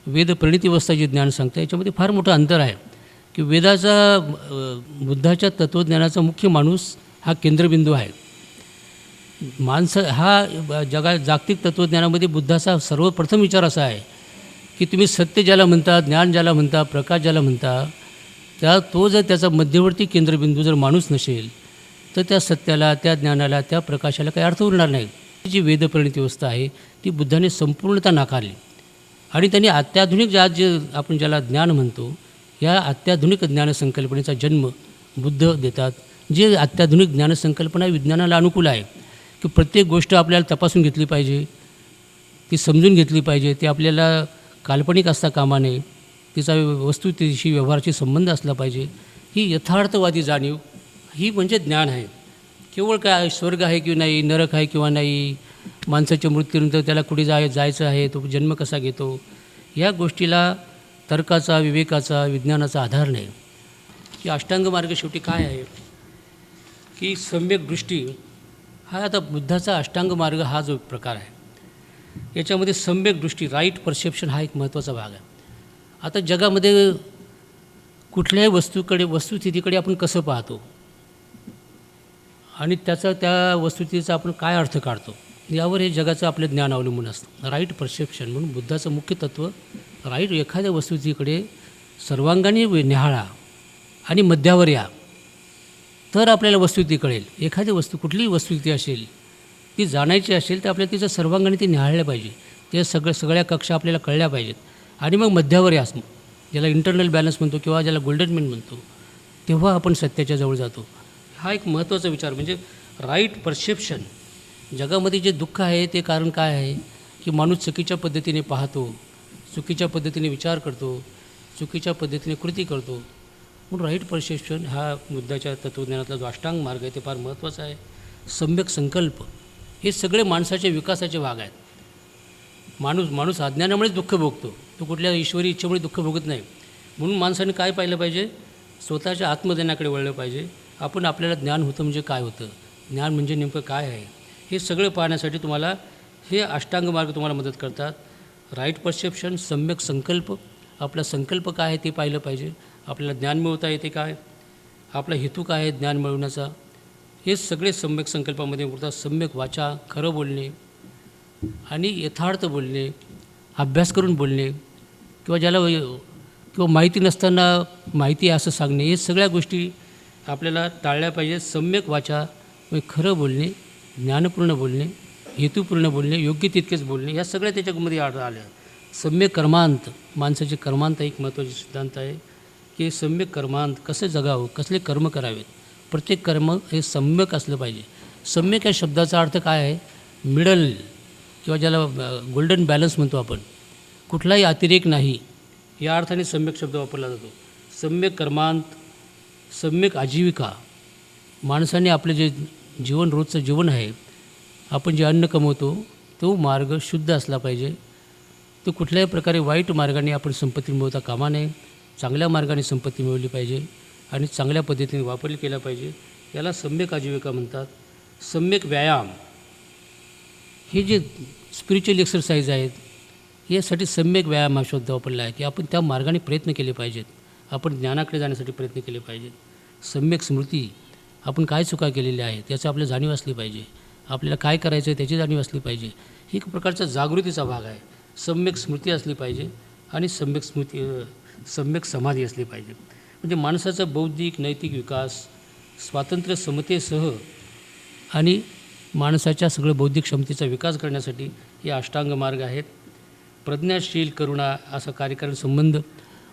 वेद प्रणिती व्यवस्था जे ज्ञान सांगतं याच्यामध्ये फार मोठं अंतर आहे की बुद्धाच्या तत्त्वज्ञानाचा मुख्य माणूस हा केंद्रबिंदू आहे. हा जागतिक तत्त्वज्ञानामध्ये बुद्धाचा सर्वप्रथम विचार असा आहे की तुम्ही सत्य ज्याला म्हणता, ज्ञान ज्याला म्हणता, प्रकाश ज्याला म्हणता, तो जर त्याचा मध्यवर्ती केंद्रबिंदू जर माणूस नसेल तर त्या सत्याला, त्या ज्ञानाला, त्या प्रकाशाला काही अर्थ उरणार नाही. जी वेदप्रणित व्यवस्था आहे ती बुद्धाने संपूर्णतः नाकारली आणि त्यांनी अत्याधुनिक जे आपण ज्याला ज्ञान म्हणतो या अत्याधुनिक ज्ञानसंकल्पनेचा जन्म बुद्ध देतात. जे अत्याधुनिक ज्ञानसंकल्पना विज्ञानाला अनुकूल आहे की प्रत्येक गोष्ट आपल्याला तपासून घेतली पाहिजे, ती समजून घेतली पाहिजे, ती आपल्याला काल्पनिक असता कामा नये, तिचा वस्तुतेशी व्यवहाराशी संबंध असला पाहिजे. ही यथार्थवादी जाणीव ही म्हणजे ज्ञान आहे. केवळ काय स्वर्ग आहे की नाही, नरक आहे किंवा नाही, माणसाच्या मृत्यूनंतर त्याला कुठे जायचं आहे, तो जन्म कसा घेतो, या गोष्टीला तर्काचा, विवेकाचा, विज्ञानाचा आधार नाही. की अष्टांग मार्ग शेवटी काय आहे की सम्यक दृष्टी हा आता बुद्धाचा अष्टांग मार्ग हा जो प्रकार आहे याच्यामध्ये सम्यक दृष्टी, राईट परसेप्शन हा एक महत्त्वाचा भाग आहे. आता जगामध्ये कुठल्याही वस्तुस्थितीकडे आपण कसं पाहतो आणि त्या वस्तुस्थितीचा आपण काय अर्थ काढतो यावर हे जगाचं आपलं ज्ञान अवलंबून असतं. राईट परसेप्शन म्हणून बुद्धाचं मुख्य तत्त्व राईट, एखाद्या वस्तुस्थितीकडे सर्वांगाने निहाळा आणि मध्यावर या, तर आपल्याला वस्तुस्थिती कळेल. एखादी वस्तू, कुठलीही वस्तुस्थिती असेल ती जाणायची असेल तर आपल्याला तिचं सर्वांगाने ती निहाळलं पाहिजे. ते सगळ्या कक्षा आपल्याला कळल्या पाहिजेत आणि मग मध्यावर या, ज्याला इंटरनल बॅलन्स म्हणतो किंवा ज्याला गोल्डन मीन म्हणतो, तेव्हा आपण सत्याच्या जवळ जातो. हा एक महत्त्वाचा विचार म्हणजे राईट परसेप्शन. जगामध्ये जे दुःख आहे ते कारण काय आहे की माणूस चुकीच्या पद्धतीने पाहतो, चुकीच्या पद्धतीने विचार करतो, चुकीच्या पद्धतीने कृती करतो. म्हणून राईट परसेप्शन हा बुद्धाच्या तत्त्वज्ञानातला जो अष्टांग मार्ग आहे ते फार महत्त्वाचा आहे. सम्यक संकल्प हे सगळे माणसाच्या विकासाचे भाग आहेत. माणूस अज्ञानामुळेच दुःख भोगतो, तो कुठल्या ईश्वरी इच्छेमुळे दुःख भोगत नाही. म्हणून माणसाने काय पाहिलं पाहिजे, स्वतःच्या आत्मज्ञानाकडे वळलं पाहिजे. आपल्याला ज्ञान होतं म्हणजे काय होतं, ज्ञान म्हणजे नेमकं काय आहे, हे सगळं पाहण्यासाठी तुम्हाला हे अष्टांग मार्ग तुम्हाला मदत करतात. राईट परसेप्शन, सम्यक संकल्प, आपला संकल्प काय आहे ते पाहिलं पाहिजे. आपल्याला ज्ञान मिळवता येते काय, आपला हेतू काय आहे ज्ञान मिळवण्याचा, हे सगळे सम्यक संकल्पामध्ये उरतात. सम्यक वाचा, खरं बोलणे आणि यथार्थ बोलणे, अभ्यास करून बोलणे किंवा माहिती नसताना माहिती असं सांगणे, हे सगळ्या गोष्टी आपल्याला टाळल्या पाहिजे. सम्यक वाचा म्हणजे खरं बोलणे, ज्ञानपूर्ण बोलणे, हेतूपूर्ण बोलणे, योग्य तितकेच बोलणे, या सगळ्या त्याच्यामध्ये आल्या. सम्यक कर्मांत, माणसाचे कर्मांत एक महत्त्वाचे सिद्धांत आहे की सम्यक कर्मांत कसं जगावं, कसले कर्म करावेत. प्रत्येक कर्म हे सम्यक असलं पाहिजे. सम्यक या शब्दाचा अर्थ काय आहे, मिडल किंवा ज्याला गोल्डन बॅलन्स म्हणतो आपण, कुठलाही अतिरेक नाही या अर्थाने सम्यक शब्द वापरला जातो. सम्यक कर्मांत, सम्यक आजीविका, माणसाने आपलं जे जीवन, रोजचं जीवन आहे, आपण जे अन्न कमवतो तो मार्ग शुद्ध असला पाहिजे. तो कुठल्याही प्रकारे वाईट मार्गाने आपण संपत्ती मिळवता कामा नये. चांगल्या मार्गाने संपत्ती मिळवली पाहिजे आणि चांगल्या पद्धतीने वापर केला पाहिजे. याला सम्यक आजीविका म्हणतात. सम्यक व्यायाम, हे जे स्पिरिच्युअल एक्सरसाइज आहेत यासाठी सम्यक व्यायाम हा शब्द वापरला आहे की आपण त्या मार्गाने प्रयत्न केले पाहिजेत, आपण ज्ञानाकडे जाण्यासाठी प्रयत्न केले पाहिजेत. सम्यक स्मृती, आपण काय चुका केलेल्या आहेत याचं आपल्याला जाणीव असली पाहिजे, आपल्याला काय करायचं आहे त्याची जाणीव असली पाहिजे. ही एक प्रकारचा जागृतीचा भाग आहे. सम्यक स्मृती असली पाहिजे आणि सम्यक समाधी असली पाहिजे. म्हणजे माणसाचा बौद्धिक, नैतिक विकास स्वातंत्र्य, समतेसह आणि माणसाच्या सगळं बौद्धिक क्षमतेचा विकास करण्यासाठी हे अष्टांग मार्ग आहेत. प्रज्ञाशील करुणा असा कार्यकारण संबंध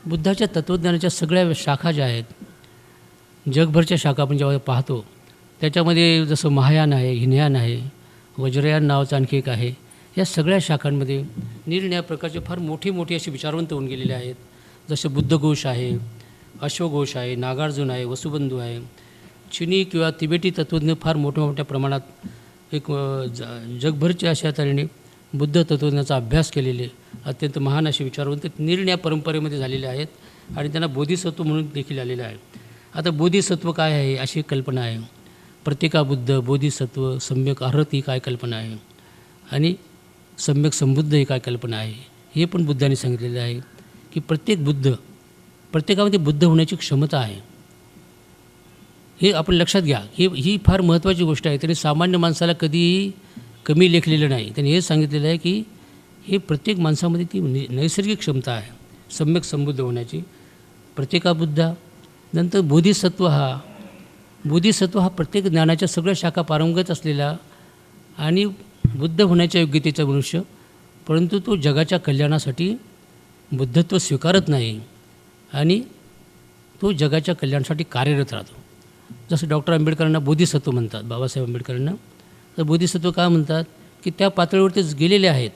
बुद्धाच्या तत्त्वज्ञानाच्या सगळ्या शाखा ज्या आहेत, जगभरच्या शाखा आपण जेव्हा पाहतो त्याच्यामध्ये जसं महायान आहे, हिनयान आहे, वज्रयान नावाचं आणखी एक आहे, या सगळ्या शाखांमध्ये निरनिराळ्या प्रकारचे फार मोठी अशी विचारवंत होऊन गेलेले आहेत. जसे बुद्धघोष आहे, अश्वघोष आहे, नागार्जुन आहे, वसुबंधू आहे. चिनी किंवा तिबेटी तत्त्वज्ञ फार मोठ्या प्रमाणात एक जगभरचे अशा तऱ्हेने बुद्ध तत्त्वज्ञानाचा अभ्यास केलेले अत्यंत महान असे विचारवंत निरनिराळ्या परंपरेमध्ये झालेले आहेत आणि त्यांना बोधिसत्व म्हणून देखील आलेले आहे. आता बोधिसत्व काय आहे अशी कल्पना आहे. प्रतिकाबुद्ध, बोधिसत्व, सम्यक आरती काय कल्पना आहे आणि सम्यक संबुद्ध ही काय कल्पना आहे, हे पण बुद्धाने सांगितलेलं आहे की प्रत्येकामध्ये बुद्ध होण्याची क्षमता आहे. हे आपण लक्षात घ्या. ही फार महत्त्वाची गोष्ट आहे. त्याने सामान्य माणसाला कधीही कमी लेखलेलं नाही. त्याने हे सांगितलेलं आहे की हे प्रत्येक माणसामध्ये ती नैसर्गिक क्षमता आहे सम्यक संबुद्ध होण्याची. प्रतिकाबुद्धा, नंतर बोधिसत्व हा प्रत्येक ज्ञानाच्या सगळ्या शाखा पारंगत असलेला आणि बुद्ध होण्याच्या योग्यतेचा मनुष्य, परंतु तो जगाच्या कल्याणासाठी बुद्धत्व स्वीकारत नाही आणि तो जगाच्या कल्याणासाठी कार्यरत राहतो. जसं डॉक्टर आंबेडकरांना बोधिसत्व म्हणतात, बाबासाहेब आंबेडकरांना. तर बोधिसत्व का म्हणतात की त्या पातळीवरतीच गेलेले आहेत,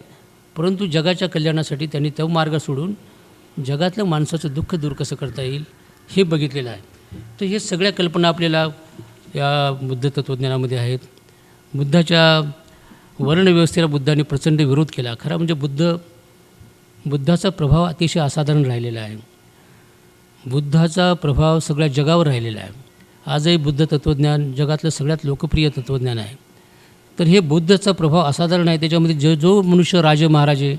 परंतु जगाच्या कल्याणासाठी त्यांनी तो मार्ग सोडून जगातल्या माणसाचं दुःख दूर कसं करता येईल हे बघितलेलं आहे. तर हे सगळ्या कल्पना आपल्याला या बुद्ध तत्त्वज्ञानामध्ये आहेत. बुद्धाच्या वर्णव्यवस्थेला बुद्धाने प्रचंड विरोध केला. खरा म्हणजे बुद्धाचा प्रभाव अतिशय असाधारण राहिलेला आहे. बुद्धाचा प्रभाव सगळ्या जगावर राहिलेला आहे. आजही बुद्ध तत्त्वज्ञान जगातलं सगळ्यात लोकप्रिय तत्त्वज्ञान आहे. तर हे बुद्धाचा प्रभाव असाधारण आहे. त्याच्यामध्ये जो मनुष्य राजे महाराजे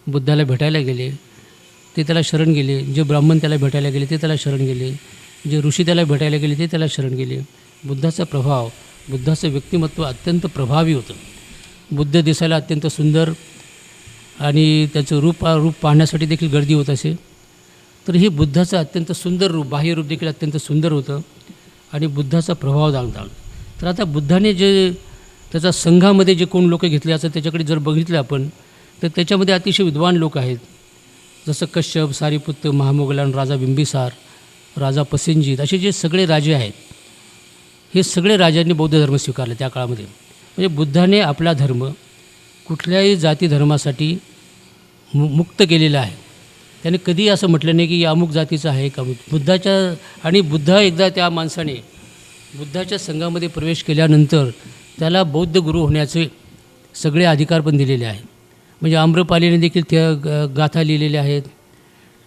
बुद्धाला भेटायला गेले ते त्याला शरण गेले, जे ब्राह्मण त्याला भेटायला गेले ते त्याला शरण गेले, जे ऋषी त्याला भेटायला गेले ते त्याला शरण गेले. बुद्धाचा प्रभाव, बुद्धाचं व्यक्तिमत्व अत्यंत प्रभावी होतं. बुद्ध दिसायला अत्यंत सुंदर आणि त्याचं रूप पाहण्यासाठी देखील गर्दी होत असे. तर हे बुद्धाचं अत्यंत सुंदर रूप, बाह्य रूप देखील अत्यंत सुंदर होतं आणि बुद्धाचा प्रभाव जाणता. तर आता बुद्धाने जे त्याचा संघामध्ये जे कोण लोक घेतले असं त्याच्याकडे जर बघितलं आपण तर त्याच्यामध्ये अतिशय विद्वान लोक आहेत. जसं कश्यप, सारीपुत्त, महामोगलान, राजा बिंबिसार, राजा पसेंजित असे जे सगळे राजे आहेत, हे सगळे राजांनी बौद्ध धर्म स्वीकारला त्या काळामध्ये. म्हणजे बुद्धाने आपला धर्म कुठल्याही जाती धर्मासाठी मुक्त केलेला आहे. त्याने कधी असं म्हटलं नाही की या अमुक जातीचं आहे का. आणि बुद्ध एकदा त्या माणसाने बुद्धाच्या संघामध्ये प्रवेश केल्यानंतर त्याला बौद्ध गुरु होण्याचे सगळे अधिकार पण दिलेले आहेत. म्हणजे आम्रपालीने देखील त्या गाथा लिहिलेल्या आहेत.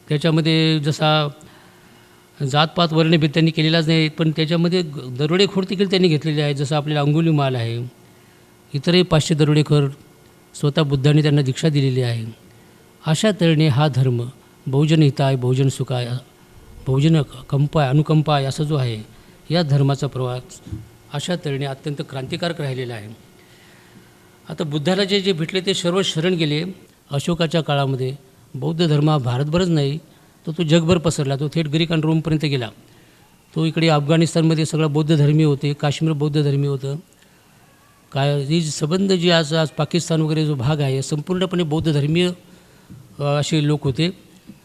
त्याच्यामध्ये जसा जातपात वर्णभेद त्यांनी केलेलाच नाही, पण त्याच्यामध्ये दरोडेखोर देखील त्यांनी घेतलेले आहेत. जसं आपल्याला अंगुलीमाल आहे, इतरही 500 दरोडेखोर स्वतः बुद्धाने त्यांना दीक्षा दिलेली आहे. अशा तऱ्हेने हा धर्म बहुजन हिताय, बहुजन सुखाय, बहुजन कंपाय, अनुकंपाय असा जो आहे या धर्माचा प्रवास अशा तऱ्हेने अत्यंत क्रांतिकारक राहिलेला आहे. आता बुद्धाला जे भेटले ते सर्व शरण गेले. अशोकाच्या काळामध्ये बौद्ध धर्म हा भारतभरच नाही तर तो जगभर पसरला. तो थेट ग्रीक आणि रोमपर्यंत गेला. तो इकडे अफगाणिस्तानमध्ये सगळा बौद्ध धर्मीय होते, काश्मीर बौद्ध धर्मीय होतं. ही संबंध जी आज पाकिस्तान वगैरे जो भाग आहे संपूर्णपणे बौद्ध धर्मीय असे लोक होते.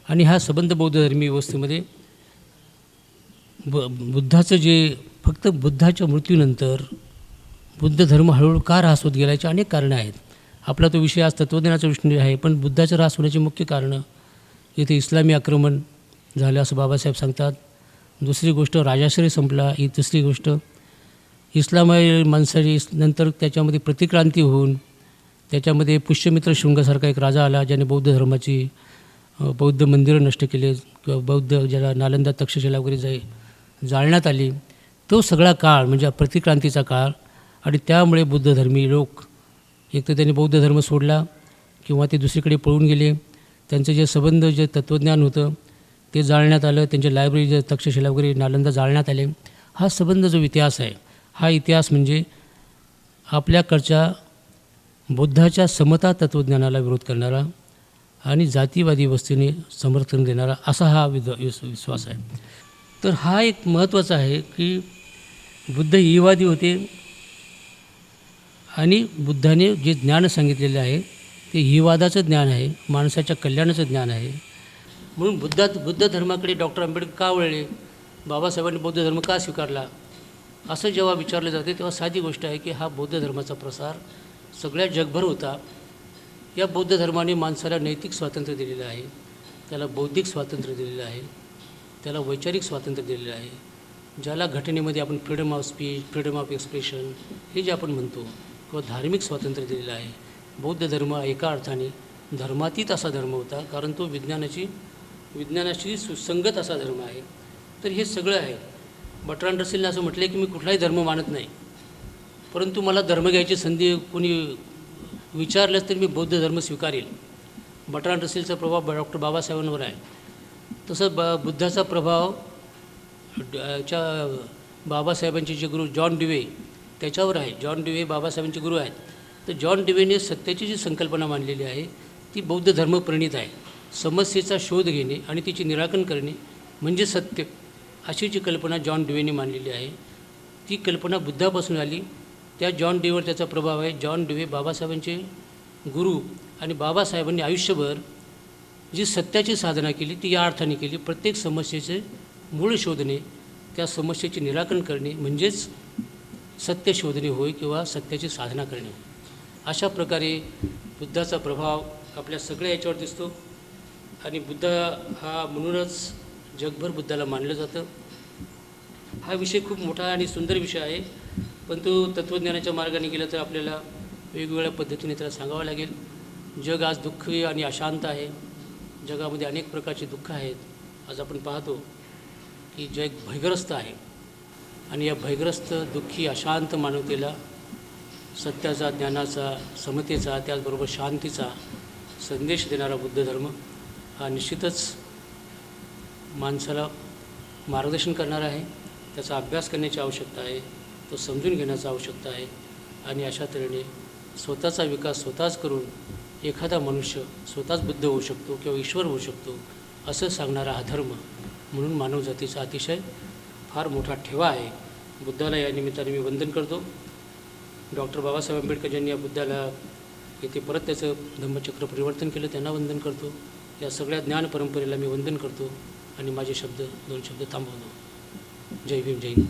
आणि हा संबंध बौद्ध धर्मीय व्यवस्थेमध्ये बुद्धाचं जे फक्त बुद्धाच्या मृत्यूनंतर बुद्ध धर्म हळूहळू का ऱ्हास होत गेला याची अनेक कारणं आहेत. आपला तो विषय आज तत्त्वज्ञानाचा विषय आहे, पण बुद्धाचं ऱ्हास होण्याची मुख्य कारणं इथे इस्लामी आक्रमण झालं असं बाबासाहेब सांगतात. दुसरी गोष्ट राजाश्रय संपला. ही तिसरी गोष्ट इस्लामी माणसाची नंतर त्याच्यामध्ये प्रतिक्रांती होऊन त्याच्यामध्ये पुष्यमित्र शृंगासारखा एक राजा आला ज्याने बौद्ध धर्माची बौद्ध मंदिरं नष्ट केले किंवा बौद्ध ज्याला नालंदा तक्षशिला वगैरे जाळण्यात आली. तो सगळा काळ म्हणजे प्रतिक्रांतीचा काळ. आणि त्यामुळे बुद्ध धर्मी लोक एक तर त्यांनी बौद्ध धर्म सोडला किंवा ते दुसरीकडे पळून गेले. त्यांचं जे संबंध जे तत्त्वज्ञान होतं ते जाळण्यात आलं. त्यांच्या लायब्ररी जे तक्षशिला वगैरे नालंदा जाळण्यात आले. हा संबंध जो इतिहास आहे हा इतिहास म्हणजे आपल्याकडच्या बुद्धाच्या समता तत्त्वज्ञानाला विरोध करणारा आणि जातीवादी वस्तीने समर्थन देणारा असा हा विश्वास आहे. तर हा एक महत्त्वाचा आहे की बुद्ध ईवादी होते आणि बुद्धाने जे ज्ञान सांगितलेले आहे ते ईवादाचं ज्ञान आहे, माणसाच्या कल्याणाचं ज्ञान आहे. म्हणून बुद्ध धर्माकडे डॉक्टर आंबेडकर का वळले, बाबासाहेबांनी बौद्ध धर्म का स्वीकारला असं जेव्हा विचारलं जाते तेव्हा साधी गोष्ट आहे की हा बौद्ध धर्माचा प्रसार सगळ्या जगभर होता. या बौद्ध धर्माने माणसाला नैतिक स्वातंत्र्य दिलेलं आहे, त्याला बौद्धिक स्वातंत्र्य दिलेलं आहे, त्याला वैचारिक स्वातंत्र्य दिलेलं आहे. ज्याला घटनेमध्ये आपण freedom of speech, freedom of expression हे जे आपण म्हणतो किंवा धार्मिक स्वातंत्र्य दिलेलं आहे. बौद्ध धर्म एका अर्थाने धर्मातीत असा धर्म होता कारण तो विज्ञानाशी सुसंगत असा धर्म आहे. तर हे सगळं आहे. बर्ट्रांड रसेलने असं म्हटलं की मी कुठलाही धर्म मानत नाही, परंतु मला धर्म घ्यायची संधी कोणी विचारलंच तर मी बौद्ध धर्म स्वीकारेल. बर्ट्रांड रसेलचा प्रभाव डॉक्टर बाबासाहेबांवर आहे. तसं बुद्धाचा प्रभाव बाबासाहेबांचे जे गुरु जॉन डिवे त्याच्यावर आहे. जॉन डिवे बाबासाहेबांचे गुरु आहेत. तर जॉन डिवेने सत्याची जी संकल्पना मांडलेली आहे ती बौद्ध धर्मप्रणीत आहे. समस्येचा शोध घेणे आणि तिचे निराकरण करणे म्हणजे सत्य अशी जी कल्पना जॉन डिवेने मांडलेली आहे ती कल्पना बुद्धापासून आली. त्या जॉन डिवेवर त्याचा प्रभाव आहे. जॉन डिवे बाबासाहेबांचे गुरु आणि बाबासाहेबांनी आयुष्यभर जी सत्याची साधना केली ती या अर्थाने केली प्रत्येक समस्येचे मूळ शोधणे, त्या समस्येचे निराकरण करणे म्हणजेच सत्य शोधणे होय किंवा सत्याची साधना करणे. अशा प्रकारे बुद्धाचा प्रभाव आपल्या सगळ्या याच्यावर दिसतो आणि बुद्ध हा म्हणूनच जगभर बुद्धाला मानलं जातं. हा विषय खूप मोठा आणि सुंदर विषय आहे, पण तो तत्त्वज्ञानाच्या मार्गाने गेला तर आपल्याला वेगवेगळ्या पद्धतीने त्याला सांगावं लागेल. जग आज दुःखी आणि अशांत आहे. जगामध्ये अनेक प्रकारची दुःख आहेत. आज आपण पाहतो की जग भयग्रस्त आहे आणि या भयग्रस्त दुःखी अशांत मानवतेला सत्याचा, ज्ञानाचा, समतेचा, त्याचबरोबर शांतीचा संदेश देणारा बुद्ध धर्म हा निश्चितच माणसाला मार्गदर्शन करणार आहे. त्याचा अभ्यास करण्याची आवश्यकता आहे. तो समजून घेण्याची आवश्यकता आहे आणि अशा तऱ्हेने स्वतःचा विकास स्वतःच करून एखादा मनुष्य स्वतःच बुद्ध होऊ शकतो किंवा ईश्वर होऊ शकतो असं सांगणारा हा धर्म म्हणून मानवजातीचा अतिशय फार मोठा ठेवा आहे. बुद्धाला या निमित्ताने मी वंदन करतो. डॉक्टर बाबासाहेब आंबेडकर यांनी या बुद्धाला येथे परत त्याचं धम्मचक्र परिवर्तन केलं, त्यांना वंदन करतो. या सगळ्या ज्ञान परंपरेला मी वंदन करतो आणि माझे 2 शब्द थांबवतो. जय भीम, जय हिंद.